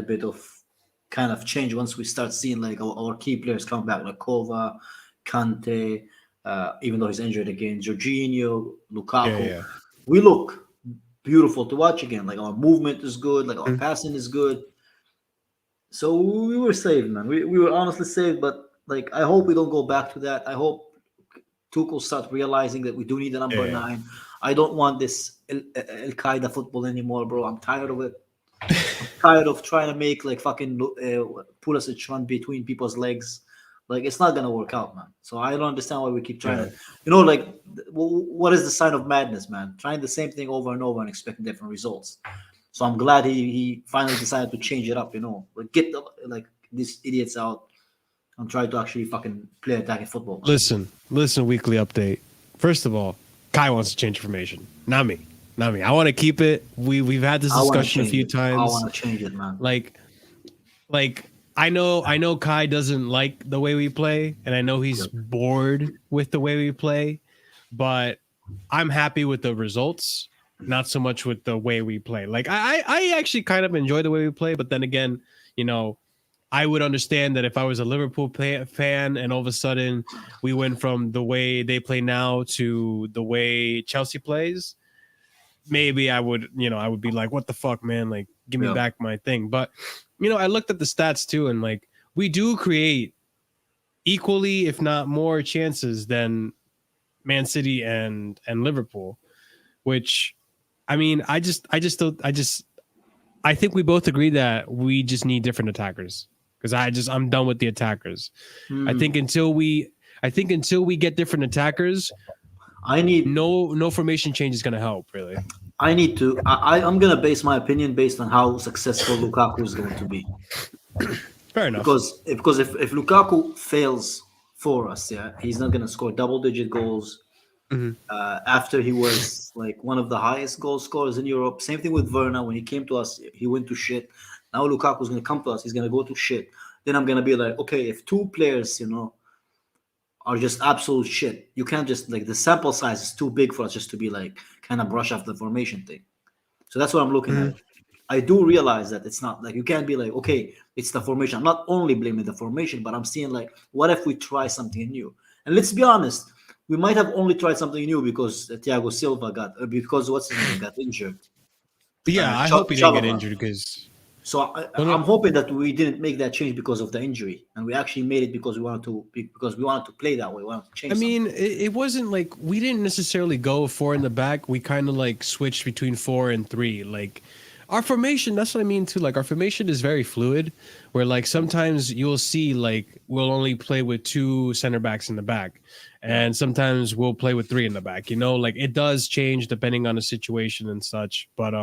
bit of kind of change once we start seeing like our key players come back, like Kova, Kante, even though he's injured again, Jorginho, Lukaku. Yeah. We look beautiful to watch again. Like our movement is good, like our passing is good. So we were saved, man. We were honestly saved, but like I hope we don't go back to that. I hope Tuchel start realizing that we do need a number 9. I don't want this Al Qaeda football anymore, bro. I'm tired of it. I'm tired of trying to make like fucking Pulisic run between people's legs. Like it's not gonna work out, man. So I don't understand why we keep trying to, like, what is the sign of madness, man? Trying the same thing over and over and expecting different results. So I'm glad he finally decided to change it up, like get these idiots out and try to actually fucking play attacking football. Listen, weekly update. First of all, Kai wants to change information, not me. I want to keep it. We've had this discussion a few times. I want to change it, man. Like I know Kai doesn't like the way we play, and I know he's bored with the way we play, but I'm happy with the results, not so much with the way we play. Like I actually kind of enjoy the way we play, but then again, I would understand that if I was a Liverpool fan and all of a sudden we went from the way they play now to the way Chelsea plays, maybe I would be like, what the fuck, man? Like, give me back my thing. But, I looked at the stats too, and like, we do create equally, if not more chances than Man City and Liverpool, which, I mean, I think we both agree that we just need different attackers. Because I'm done with the attackers. I think until we I think until we get different attackers, I need no formation change is going to help really. I'm gonna base my opinion based on how successful Lukaku is going to be. Fair enough. Because if Lukaku fails for us, yeah, he's not gonna score double-digit goals. After he was like one of the highest goal scorers in Europe. Same thing with Werner. When he came to us, he went to shit. Now Lukaku's gonna come to us, he's gonna go to shit. Then I'm gonna be like, okay, if two players, are just absolute shit, you can't just like the sample size is too big for us just to be like kind of brush off the formation thing. So that's what I'm looking at. I do realize that it's not like you can't be like, okay, it's the formation. I'm not only blaming the formation, but I'm seeing like, what if we try something new? And let's be honest, we might have only tried something new because Thiago Silva because what's his name got injured. Yeah, I hope he didn't get injured because. So I'm hoping that we didn't make that change because of the injury, and we actually made it because we wanted to play that way. We wanted to change. I mean, it wasn't like we didn't necessarily go 4 in the back. We kind of like switched between 4 and 3. Like our formation, that's what I mean too. Like our formation is very fluid. Where like sometimes you'll see like we'll only play with 2 center backs in the back, and sometimes we'll play with 3 in the back. Like it does change depending on the situation and such. But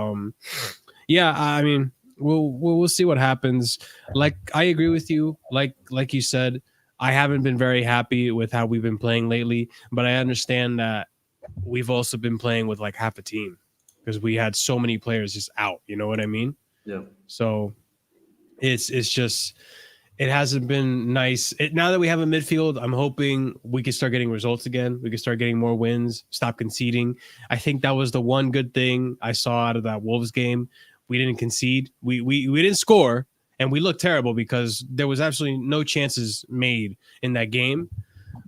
yeah, I mean. We'll see what happens. Like I agree with you. Like you said, I haven't been very happy with how we've been playing lately, but I understand that we've also been playing with like half a team because we had so many players just out. You know what I mean? Yeah. So it's just it hasn't been nice. Now that we have a midfield, I'm hoping we can start getting results again. We can start getting more wins, stop conceding. I think that was the one good thing I saw out of that Wolves game. We didn't concede. We didn't score, and we looked terrible because there was absolutely no chances made in that game.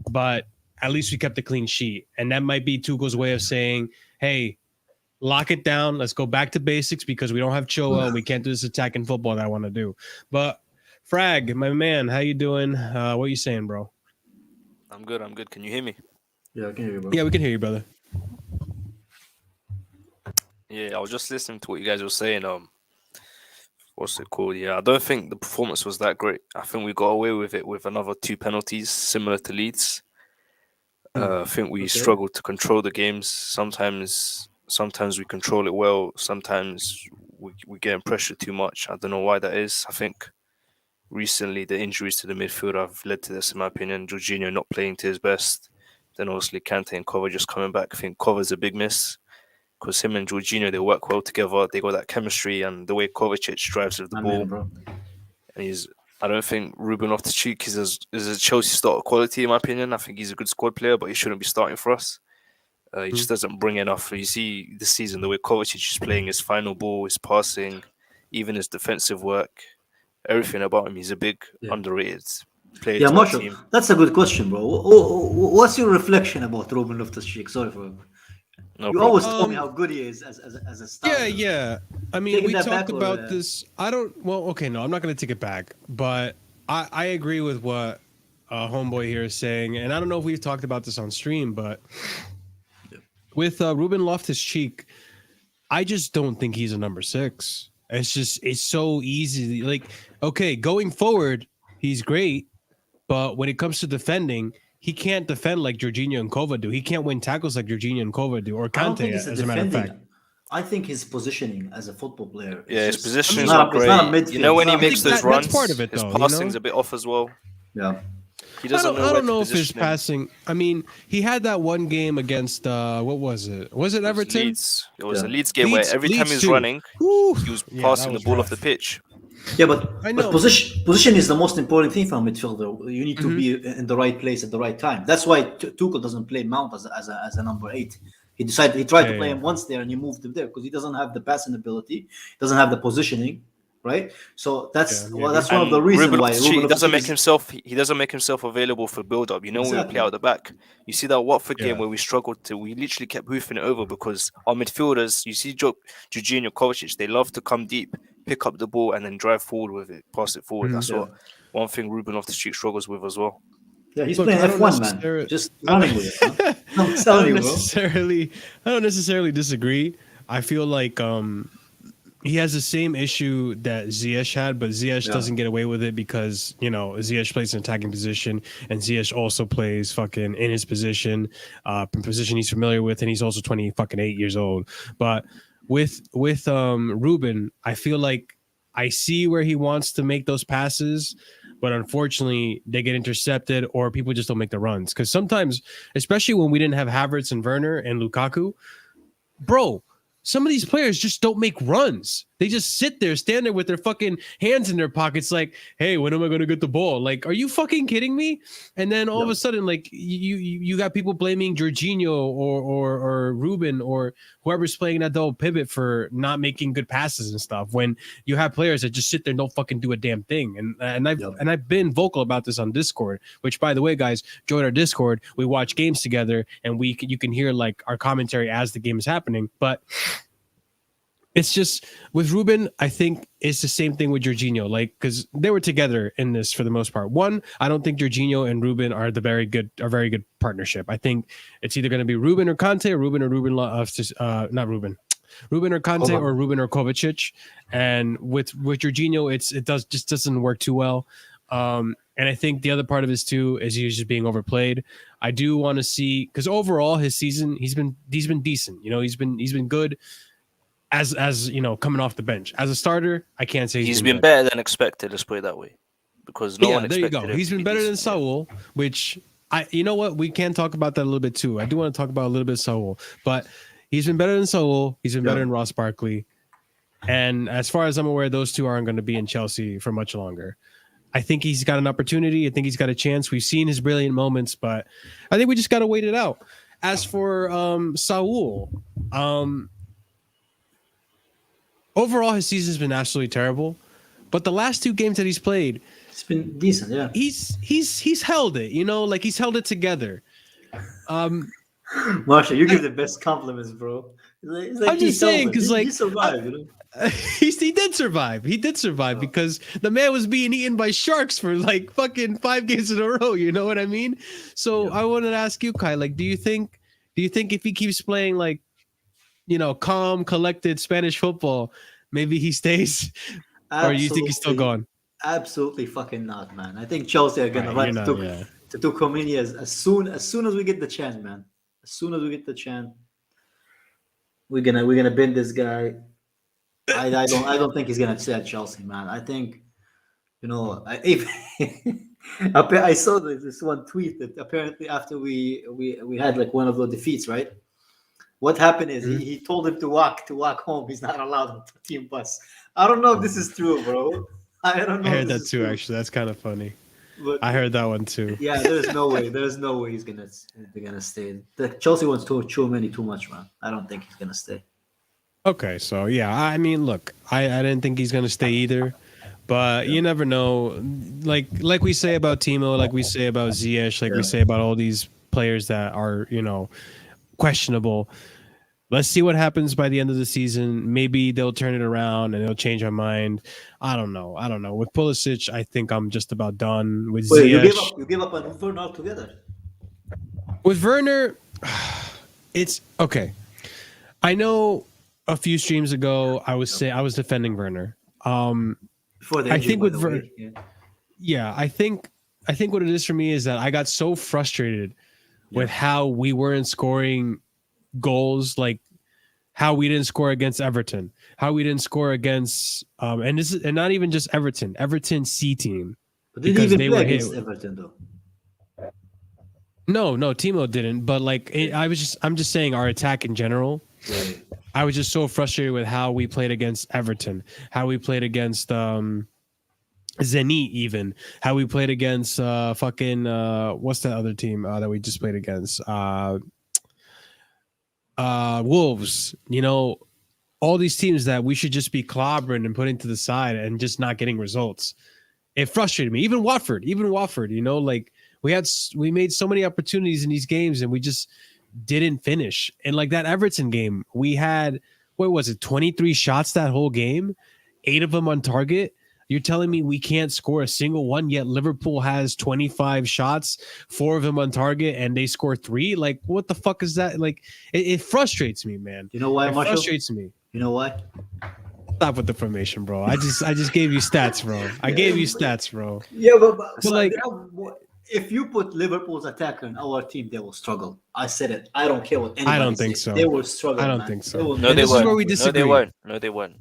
But at least we kept a clean sheet, and that might be Tuchel's way of saying, "Hey, lock it down. Let's go back to basics because we don't have Choa and we can't do this attacking football that I want to do." But Frag, my man, how you doing? What you saying, bro? I'm good. Can you hear me? Yeah, I can hear you, bro. Yeah, we can hear you, brother. Yeah, I was just listening to what you guys were saying. What's it called? Yeah, I don't think the performance was that great. I think we got away with it with another 2 penalties, similar to Leeds. I think we struggled to control the games. Sometimes we control it well. Sometimes we get pressure too much. I don't know why that is. I think recently the injuries to the midfield have led to this, in my opinion. Jorginho not playing to his best. Then obviously Kante and Kova just coming back. I think Kova's a big miss. Because him and Jorginho, they work well together. They got that chemistry, and the way Kovacic drives with the ball. Bro. And I don't think Ruben Loftus-Cheek is a Chelsea starter quality, in my opinion. I think he's a good squad player, but he shouldn't be starting for us. He just doesn't bring enough. You see this season, the way Kovacic is playing, his final ball, his passing, even his defensive work, everything about him, he's a big underrated player. Yeah, Marshall, that's a good question, bro. What's your reflection about Ruben Loftus-Cheek? Sorry for you always told me how good he is as a starter. Yeah. I mean, we talked about this. I'm not going to take it back, but I agree with what Homeboy here is saying, and I don't know if we've talked about this on stream, but with Ruben Loftus-Cheek, I just don't think he's a number 6. It's so easy. Like, okay, going forward, he's great, but when it comes to defending, he can't defend like Jorginho and Kova do. He can't win tackles like Jorginho and Kova do, or Kante, as a matter of fact. I think his positioning as a football player. His positioning is not great. When he makes those runs, part of it, his passing's a bit off as well. Yeah. He doesn't I don't know if his passing. I mean, he had that one game against what was it? Was it Everton? It was a Leeds game where every time he was running, he was passing the ball off the pitch. Yeah, but position is the most important thing for a midfielder. You need to be in the right place at the right time. That's why Tuchel doesn't play Mount as a number 8. He tried to play him once there and he moved him there because he doesn't have the passing ability, doesn't have the positioning, right? So that's one of the reasons why he doesn't make himself available for build up. When we play out the back, you see that Watford game where we struggled we literally kept hoofing it over because our midfielders, you see Jorginho, Kovacic, they love to come deep, pick up the ball and then drive forward with it, pass it forward. That's what one thing Ruben Loftus-Cheek struggles with as well. Yeah, he's playing F1, man. Just running with it. Huh? I'm telling you, bro. I don't necessarily disagree. I feel like he has the same issue that Ziyech had, but Ziyech doesn't get away with it because, you know, Ziyech plays an attacking position and Ziyech also plays fucking in his position, position he's familiar with, and he's also 8 years old. But with Ruben, I feel like I see where he wants to make those passes, but unfortunately they get intercepted or people just don't make the runs. Because sometimes, especially when we didn't have Havertz and Werner and Lukaku, bro, some of these players just don't make runs. They just sit there, stand there with their fucking hands in their pockets like, hey, when am I going to get the ball? Like, are you fucking kidding me? And then all of a sudden, like, you got people blaming Jorginho or Ruben or whoever's playing that double pivot for not making good passes and stuff when you have players that just sit there and don't fucking do a damn thing. And I've been vocal about this on Discord, which, by the way, guys, join our Discord. We watch games together and you can hear like our commentary as the game is happening. But it's just with Ruben, I think it's the same thing with Jorginho, like because they were together in this for the most part. One, I don't think Jorginho and Ruben are a very good partnership. I think it's either going to be Ruben or Kante, or Ruben not Ruben. Ruben or Kante or Ruben or Kovacic. And with Jorginho, it just doesn't work too well. And I think the other part of this too is he's just being overplayed. I do want to see, because overall his season he's been decent. You know, he's been good. As you know, coming off the bench as a starter, I can't say he's been better than expected. Let's put it that way, because no one expected. There you go. He's been better than Saul, which you know what, we can talk about that a little bit too. I do want to talk about a little bit of Saul, but he's been better than Saul. He's been better than Ross Barkley, and as far as I'm aware, those two aren't going to be in Chelsea for much longer. I think he's got an opportunity. I think he's got a chance. We've seen his brilliant moments, but I think we just got to wait it out. As for Saul, overall, his season's been absolutely terrible, but the last two games that he's played, it's been decent. Yeah, he's held it. You know, like he's held it together. Marshall, you give the best compliments, bro. It's like I'm just saying because like he survived. You know? he did survive. He did survive because the man was being eaten by sharks for like fucking 5 games in a row. You know what I mean? So I wanted to ask you, Kai, like, do you think if he keeps playing like, you know, calm, collected Spanish football, maybe he stays? Or you think he's still gone? Absolutely fucking not, man. I think Chelsea are gonna run to Tuchel as soon as we get the chance, man. As soon as we get the chance, we're gonna bend this guy. I don't think he's gonna stay at Chelsea, man. I think, you know, I saw this one tweet that apparently after we had like one of the defeats, right? What happened is he told him to walk home. He's not allowed on the team bus. I don't know if this is true, bro. I don't know. I heard that too, actually. That's kind of funny. But I heard that one too. Yeah, there's no way. There's no way they're gonna stay. The Chelsea wants too much, man. I don't think he's gonna stay. Okay, so yeah, I mean, look, I didn't think he's gonna stay either, but you never know. Like we say about Timo, like we say about Ziyech, like we say about all these players that are, you know, questionable. Let's see what happens by the end of the season. Maybe they'll turn it around and they'll change our mind. I don't know. With Pulisic, I think I'm just about done. With Ziyech, you gave up on Werner altogether. With Werner, it's okay. I know a few streams ago I was defending Werner. Before the injury, I think with Werner, I think what it is for me is that I got so frustrated with how we weren't scoring goals, like how we didn't score against Everton, how we didn't score against and not even just Everton C team. But did he even play against Everton though? No, Timo didn't. But like I'm just saying our attack in general. Right. I was just so frustrated with how we played against Everton, how we played against Zenit, even how we played against what's that other team that we just played against? Wolves. You know, all these teams that we should just be clobbering and putting to the side and just not getting results. It frustrated me. Even Watford, you know, like we made so many opportunities in these games and we just didn't finish. And like that Everton game, we had, what was it, 23 shots that whole game, 8 of them on target. You're telling me we can't score a single one, yet Liverpool has 25 shots, 4 of them on target, and they score 3? Like, what the fuck is that? Like, it frustrates me, man. You know why, Marshall? It frustrates me. You know why? Stop with the formation, bro. I just gave you stats, bro. I gave you stats, bro. Yeah, but like- if you put Liverpool's attacker in our team, they will struggle. I said it. I don't care what anybody I don't think says. so. They will struggle. I don't man. think so. They will No, And they this is won't. where we No, disagree. they won't. No, they won't.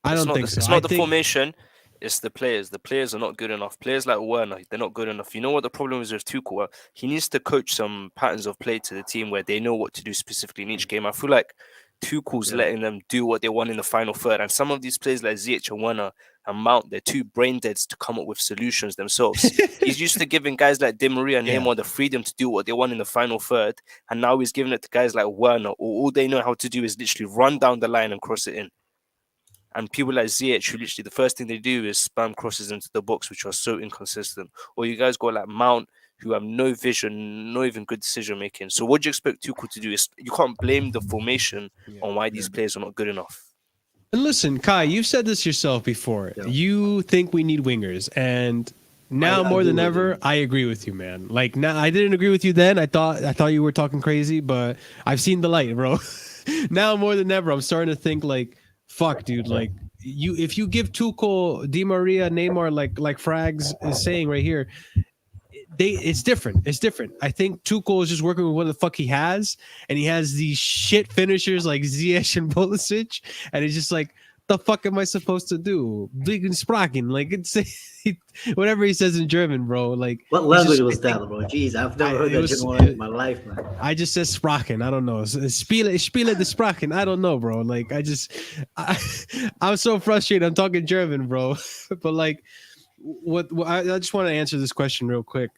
I It's don't not think the, so. It's not I the think, formation. It's the players. The players are not good enough. Players like Werner, they're not good enough. You know what the problem is with Tuchel? He needs to coach some patterns of play to the team where they know what to do specifically in each game. I feel like Tuchel's letting them do what they want in the final third. And some of these players like Ziyech and Werner and Mount, they're too brain deads to come up with solutions themselves. He's used to giving guys like Di Maria and Yeah. Neymar the freedom to do what they want in the final third. And now he's giving it to guys like Werner. All they know how to do is literally run down the line and cross it in. And people like Ziyech, who literally the first thing they do is spam crosses into the box, which are so inconsistent. Or you guys got like Mount, who have no vision, no even good decision making. So what do you expect Tuchel to do? You can't blame the formation on why these players are not good enough. and listen, Kai, you've said this yourself before. Yeah. You think we need wingers, and now I more than agree with ever, you. I agree with you, man. Like now, I didn't agree with you then. I thought you were talking crazy, but I've seen the light, bro. Now more than ever, I'm starting to think like, fuck, dude. Like if you give Tuchel, Di Maria, Neymar, like Frags is saying right here, it's different. It's different. I think Tuchel is just working with what the fuck he has, and he has these shit finishers like Ziyech and Pulisic, and it's just like, the fuck am I supposed to do? Liegen Sprachen, like it's whatever he says in German, bro. Like What he's language just- was that, bro? Jeez, I've never heard it that was- German word in my life, man. I just said Sprachen. I don't know. Spiele the Sprachen. I don't know, bro. Like I'm so frustrated. I'm talking German, bro. But like, what I just want to answer this question real quick.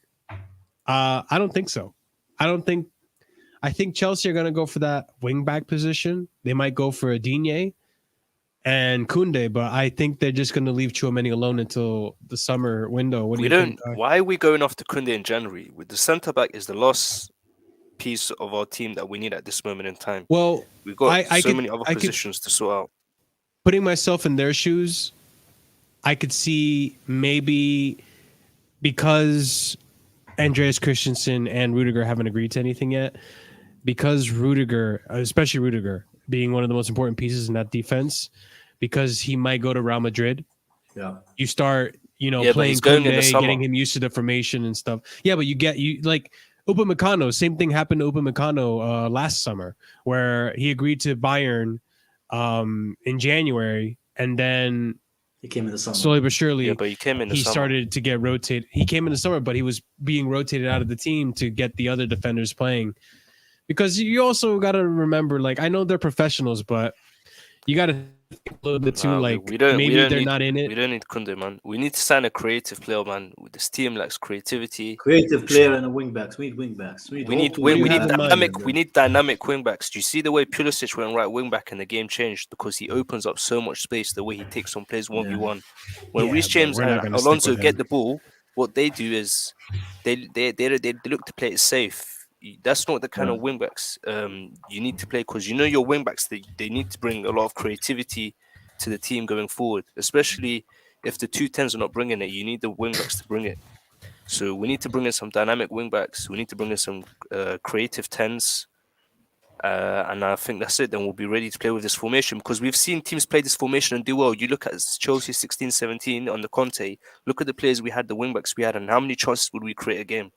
I don't think so. I think Chelsea are gonna go for that wing back position. They might go for a Digne and Kunde, but I think they're just gonna leave Tchouaméni alone until the summer window. What do We you don't. think? Why are we going after Kunde in January? With the centre back is the last piece of our team that we need at this moment in time. Well, We've got I so could- many other I could- positions to sort out. putting myself in their shoes, I could see maybe because Andreas Christensen and Rudiger haven't agreed to anything yet, because Rudiger, especially Rudiger, being one of the most important pieces in that defense, because he might go to Real Madrid. Yeah. You start, Yeah, but playing he's going in the Koundé, summer. getting him used to the formation and stuff. Yeah, but you like Upamecano. Same thing happened to Upamecano last summer, where he agreed to Bayern in January, and then He came in the summer. slowly but surely Yeah, but he came in the he summer. started to get rotated. He came in the summer, but he was being rotated out of the team to get the other defenders playing. Because you also got to remember, like, I know they're professionals, but you got to think a little bit too, Nah, like, we don't maybe they're need, not in We it. don't need Kunde, man. We need to sign a creative player, man. This team lacks creativity. Creative player and a wing backs. We need wing backs. We all need two we, wing we need have backs. in mind? dynamic. We need dynamic wing backs. Do you see the way Pulisic went right wing back and the game changed because he opens up so much space? The way he takes on players 1v1. When Yeah, Reece but James we're not and gonna stick Alonso with get him. the ball, what they do is they look to play it safe. That's not the kind of wing backs you need to play, because your wing backs they need to bring a lot of creativity to the team going forward, especially if the 2 10s are not bringing it. You need the wing backs to bring it. So we need to bring in some dynamic wing backs. We need to bring in some creative 10s. And I think that's it. Then we'll be ready to play with this formation, because we've seen teams play this formation and do well. You look at Chelsea 16-17 on the Conte. Look at the players we had, the wing backs we had, and how many chances would we create a game?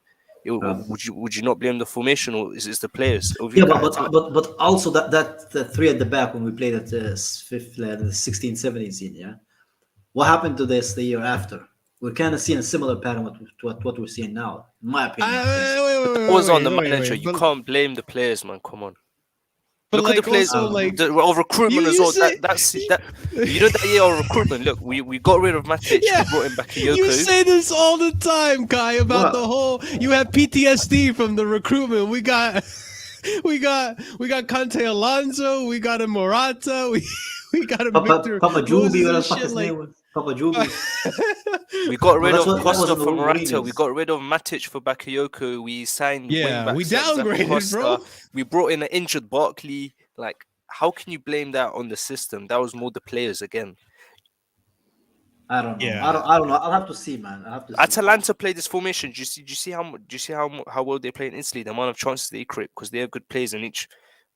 Would you not blame the formation, or is it the players? Yeah, but also that the three at the back when we played at the 16-17 season, yeah. What happened to this the year after? We're kind of seeing a similar pattern to what we're seeing now, in my opinion. It was on the manager. You can't blame the players, man. Come on. But Look at the like, players also, like, of recruitment you as well. say- That that year of recruitment. Look, we got rid of Matic. Yeah. We brought in Bakayoko. You say this all the time, Kai, about What? the whole. You have PTSD from the recruitment. We got Conte Alonso. We got a Morata. We got a Victor Papa Jubi, Moses what the and fuck shit, his like- name was? Papa Jubi. We got rid that's of what- that Costa wasn't for the Morata. Mourinho's. We got rid of Matic for Bakayoko. We signed Yeah, wing we backs like Zappa downgraded, Costa. bro. We brought in an injured Barkley. Like, how can you blame that on the system? That was more the players again. I don't know. Yeah. I don't know. I'll have to see, man. I'll have to see. Atalanta played this formation. Do you see how well they play in Italy? The amount of chances they create, because they have good players in each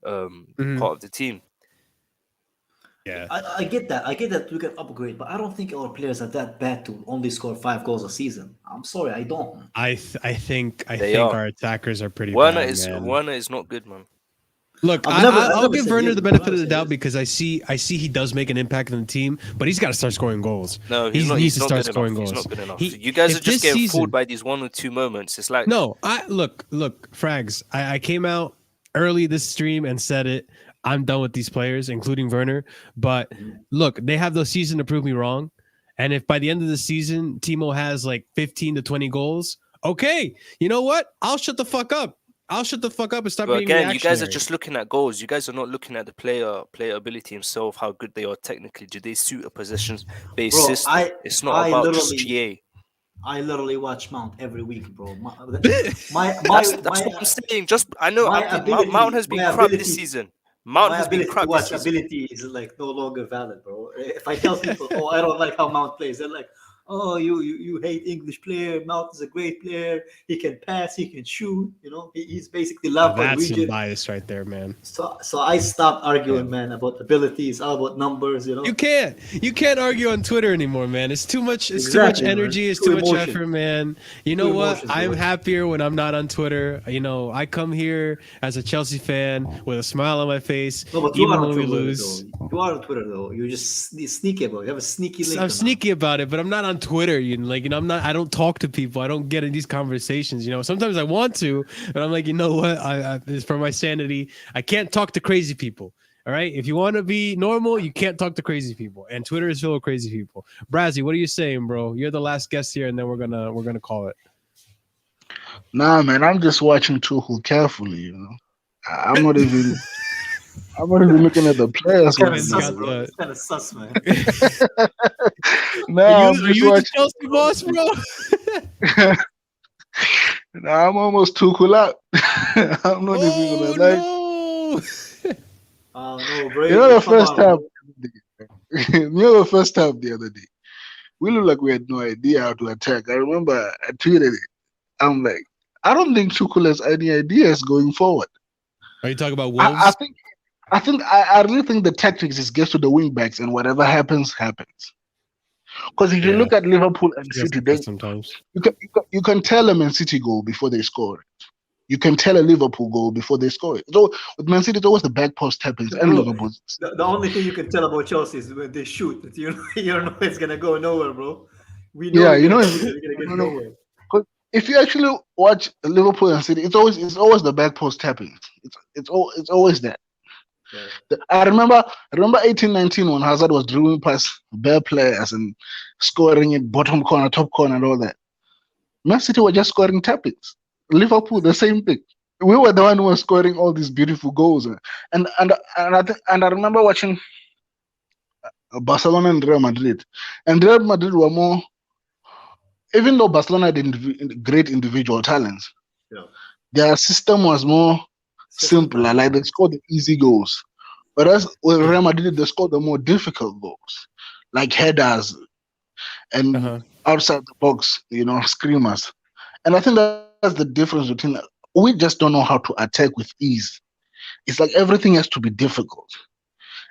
part of the team. Yeah. I get that. I get that we can upgrade, but I don't think our players are that bad to only score 5 goals a season. I'm sorry, I don't. I think They are. our attackers are pretty Werner bad, is man. Werner is not good, man. Look, I've never I'll give said Werner yes, the bro. benefit Never of the said doubt yes. because I see he does make an impact on the team, but he's got to start scoring goals. No, He he's not. needs He's to not start good scoring enough. goals. He's not good enough. He- You guys if are just this getting season- fooled by these 1 or 2 moments. It's like No, look, Frags. I came out early this stream and said it. I'm done with these players, including Werner. But look, they have the season to prove me wrong. And if by the end of the season Timo has like 15 to 20 goals, okay, you know what? I'll shut the fuck up. I'll shut the fuck up and stop But being again, you guys are reactionary. just looking at goals. You guys are not looking at the player ability himself, how good they are technically. Do they suit a position-based Bro, system? It's not I about just literally- GA. I literally watch Mount every week, bro. My That's what I'm saying. Just I know my ability- Mount has been my crap this ability- season. Mount my has been ability crap to this watch season. ability is like no longer valid, bro. If I tell people, oh, I don't like how Mount plays, they're like, oh, you hate English player. Mount is a great player. He can pass. He can shoot. You know, he's basically Lampard That's some region. bias right there, man. So I stopped arguing, man, about ability. It's all about numbers, you know. You can't argue on Twitter anymore, man. It's too much. It's Exactly, too much man. energy. It's Too too much emotion. effort, man. You know Too what? emotions, I'm bro. happier when I'm not on Twitter. You know, I come here as a Chelsea fan with a smile on my face, No, but you even are when on we Twitter, lose. though. You are on Twitter, though. You're just sneaky about it. You have a sneaky link. I'm sneaky about it, but I'm not on Twitter. I'm not. I don't talk to people. I don't get in these conversations. You know, sometimes I want to, but I'm like, you know what? It's for my sanity. I can't talk to crazy people. All right. If you want to be normal, you can't talk to crazy people. And Twitter is filled with crazy people. Brazzy, what are you saying, bro? You're the last guest here, and then we're gonna call it. Nah, man, I'm just watching Tuchel carefully. You know, I'm not even looking at the players. Kind Right of Kevin's now. sus, got bro. the- It's kind of sus, man. Nah, Are I'm you just the watching. Chelsea boss, bro? Nah, I'm almost Tuchel out. I'm not even gonna lie. Oh No, bro. You know the come first on, time. bro. You know the first time the other day. We looked like we had no idea how to attack. I remember I tweeted it. I'm like, I don't think Tuchel has any ideas going forward. Are you talking about I Wolves? I really think the tactics is get to the wing backs and whatever happens, happens. Because if you Yeah. look at Liverpool and Feels City, like they, that sometimes. you can tell a Man City goal before they score it. You can tell a Liverpool goal before they score it. So with Man City, it's always the back post tap-ins and Bro, Liverpool. The only thing you can tell about Chelsea is when they shoot. You don't know it's gonna go nowhere, bro. We know Yeah, we're you know, gonna get no. nowhere. If you actually watch Liverpool and City, it's always the back post tappings. It's always that. Yeah. I remember 18-19 when Hazard was dribbling past bare players and scoring in bottom corner, top corner, and all that. Man City were just scoring tappings. Liverpool, the same thing. We were the one who was scoring all these beautiful goals, and I remember watching Barcelona and Real Madrid, and Real Madrid were more. Even though Barcelona had great individual talents, Yeah. their system was more simpler. Like they scored the easy goals. Whereas with Real Madrid, they scored the more difficult goals, like headers and outside the box, screamers. And I think that's the difference between. We just don't know how to attack with ease. It's like everything has to be difficult.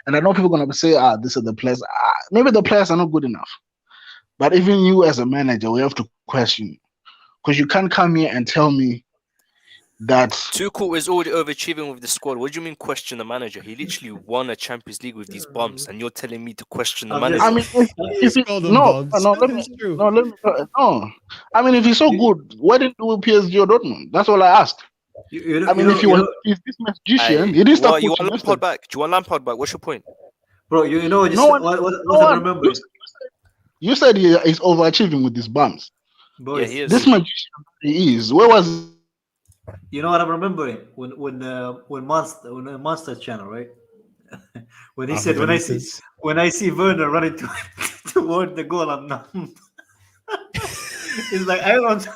And I know people are gonna say, these are the players. Maybe the players are not good enough. But even you as a manager, we have to question you. Because you can't come here and tell me that Tuchel is already overachieving with the squad. What do you mean question the manager? He literally won a Champions League with these bumps, and you're telling me to question the I'm manager. just- I mean, if he, Call them no, bums. no, let me, It's true. no, let me, no. I mean, if he's so good, why didn't he do PSG or Dortmund? That's all I asked. I mean, if he's this magician, he didn't start You want coaching Lampard back? Do you want Lampard back? What's your point? bro, you know, just No one- what no I'm one- remembering. You said he is overachieving with his bumps. Boys, Yeah, he is. This magician he is. Where was? you know what I'm remembering when Monster channel, right? When he Alpha said Benitez. when I see Werner running toward the goal, I'm not. It's like I don't.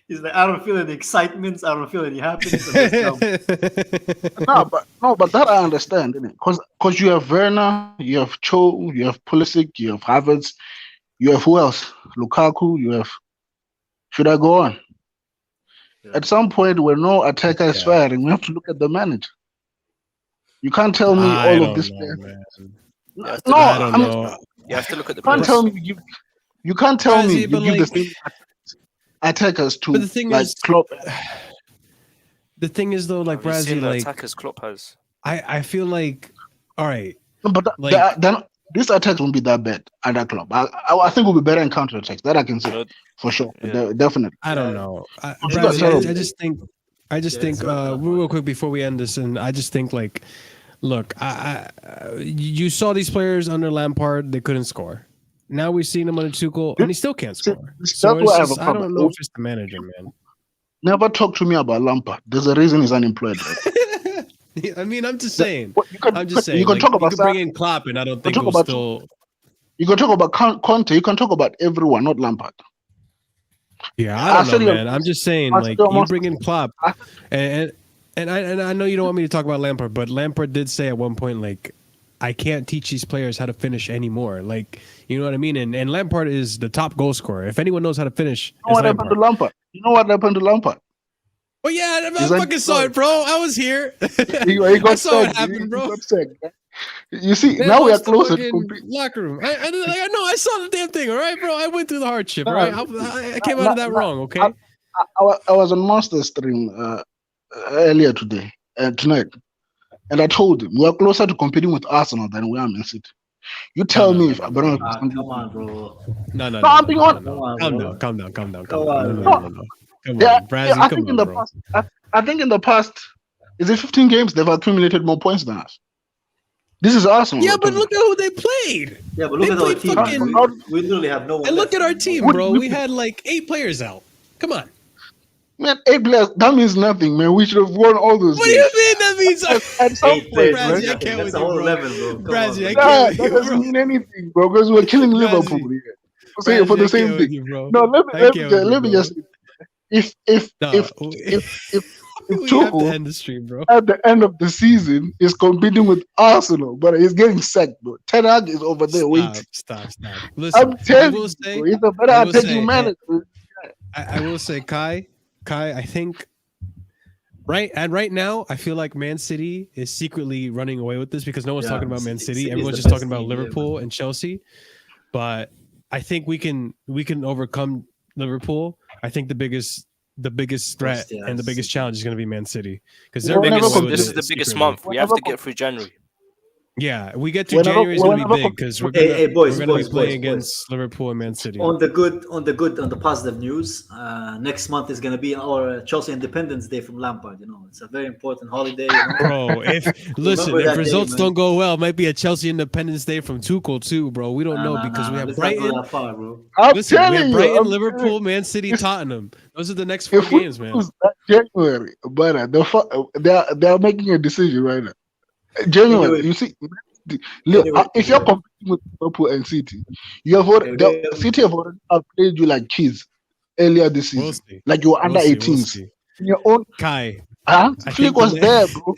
He's like I don't feel any excitement. I don't feel any happiness. I'm just dumb. No, but that I understand, innit? Because you have Werner, you have Cho, you have Pulisic, you have Havertz, you have who else? Lukaku, you have. Should I go on? Yeah. At some point, when no attacker is firing, we have to look at the manager. You can't tell me I all don't of this. know, man. You have to No, look I at don't the know. players, bro. You have to look at the you can't players. tell me you can't tell me Brazzy, you but give the like, same attackers to but the thing like is, Klopp. the thing is though, like Have you seen Brazzy, the like attackers Klopp has? I feel like, all right, No, but like then this attack won't be that bad at that club. I think we'll be better in counter attacks. That I can say You know, for sure. yeah. Definitely. I don't know, It's not Brazzy. I terrible. just think, it's not that real much. quick before we end this, and I just think like, look, you saw these players under Lampard, they couldn't score. Now we've seen him under Tuchel, and he still can't score. That's So why it's I have a just, I problem. don't know if it's the manager, man. Never talk to me about Lampard. There's a reason he's unemployed. Right? I mean, I'm just saying. You can, I'm just saying. You can Like, talk you about could bring Sarri, in Klopp, and I don't you think can it talk will about still. you can talk about Conte. You can talk about everyone, not Lampard. Yeah, I don't know, Arsenal- man. I'm just saying, like, Arsenal you must- bring in Klopp, and I know you don't want me to talk about Lampard, but Lampard did say at one point, like, I can't teach these players how to finish anymore. Like, you know what I mean? And Lampard is the top goal scorer. If anyone knows how to finish, You know it's what happened to Lampard. Lampard? You know what happened to Lampard? Oh yeah, I He's fucking saw it, bro. I was here. He I got saw it sacked. happen, He bro. got sacked. You see, They now we are lost the closer to fucking compete. locker room. I know. I saw the damn thing. All right, bro. I went through the hardship. All Nah, right, I came out of that wrong. Okay. I was on Monster stream earlier tonight, and I told him we are closer to competing with Arsenal than we are Man City. You tell me if Abraham. Come on, bro. No. No, I'm being honest. Come on, Calm bro. down. Calm down. Calm down. Come Calm down. on, No. bro. Come Yeah, on, Brazzy. I Come think on, in the bro. past, I think in the past, is it 15 games they've accumulated more points than us. This is Arsenal. Yeah, we're but talking look at who they played. Yeah, but look They at our played team. fucking- Man. We literally have no one. And look left, at our man. team, What- bro. We had like 8 players out. Come on. Man, 8 players, that means nothing, man. We should have won all those What do games. you mean that means? At some 8 players, point, Brazzy, man. I can't That's with the you, whole bro. 11, bro. Come Brazzy, I on, can't bro. with That you, doesn't bro. mean anything, bro, because we're killing Brazzy. Liverpool here. For Brazzy, the I same can't with thing. you, bro. No, let I me can't with you, bro. just if No, if we have to Tuchel end the stream, bro. at the end of the season is competing with Arsenal, but he's getting sacked, bro. Ten Hag is over there waiting. Stop. Listen, I'm I telling will you, say, bro, he's a better I will attacking say, manager. I will say, Kai, I think right now, I feel like Man City is secretly running away with this because no one's Yeah, talking about Man City- City. City is Everyone's the just talking best about team, yeah, Liverpool and Chelsea. But I think we can overcome Liverpool. I think the biggest threat yeah, and the biggest City. challenge is going to be Man City because We're they're running never away with This is it the biggest secretly. month. We have to get through January. Yeah, we get to Whenever- January is going to be whenever- big because we're Hey, going hey, boys, to boys, be playing boys, against Liverpool and Man City. On the positive news, next month is gonna be our Chelsea Independence Day from Lampard. You know, it's a very important holiday. You know? Bro, if that if day, results man. don't go well, it might be a Chelsea Independence Day from Tuchel too, bro. We don't know because we have let's not go Brighton. that far, bro. I'm Listen, we telling have you, Brighton, I'm Liverpool, Man City, If- Tottenham. Those are the next 4 If we games, man. lose that January, but they are making a decision right now. January, Anyway. you see, look, Anyway. if you're competing with Liverpool and City, you have already, Anyway. City have already played you like kids earlier this season, We'll see. like you were under We'll see, 18s. we'll see. In your own, Kai, Hansi I Flick think was the there, bro.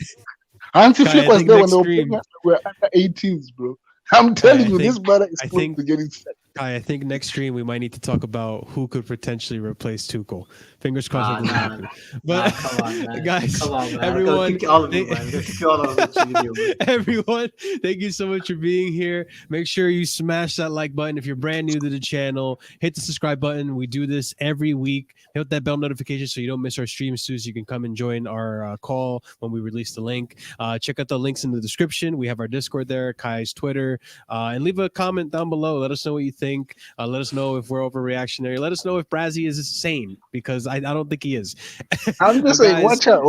Hansi Kai, I Flick was think there when next they were stream- playing us. We were under 18s, bro. I'm telling I you, this think- brother is I close think- to getting set. Kai, I think next stream we might need to talk about who could potentially replace Tuchel. Fingers crossed it doesn't Nah, happen. But come on, man. guys, Come on, man. everyone, I'll kick all of you, they- man. I'll kick all of you, man. everyone, thank you so much for being here. Make sure you smash that like button if you're brand new to the channel. Hit the subscribe button. We do this every week. Hit that bell notification so you don't miss our streams too, so you can come and join our call when we release the link. Check out the links in the description. We have our Discord there, Kai's Twitter, and leave a comment down below. Let us know what you think. Let us know if we're overreactionary. Let us know if Brazzy is sane, because I don't think he is. I'm just But saying, guys- watch out.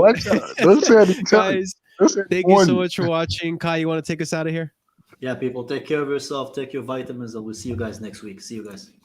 Don't say anything. Guys, Don't say thank you so anything. much for watching. Kai, you want to take us out of here? Yeah, people, take care of yourself. Take your vitamins, and we'll see you guys next week. See you guys.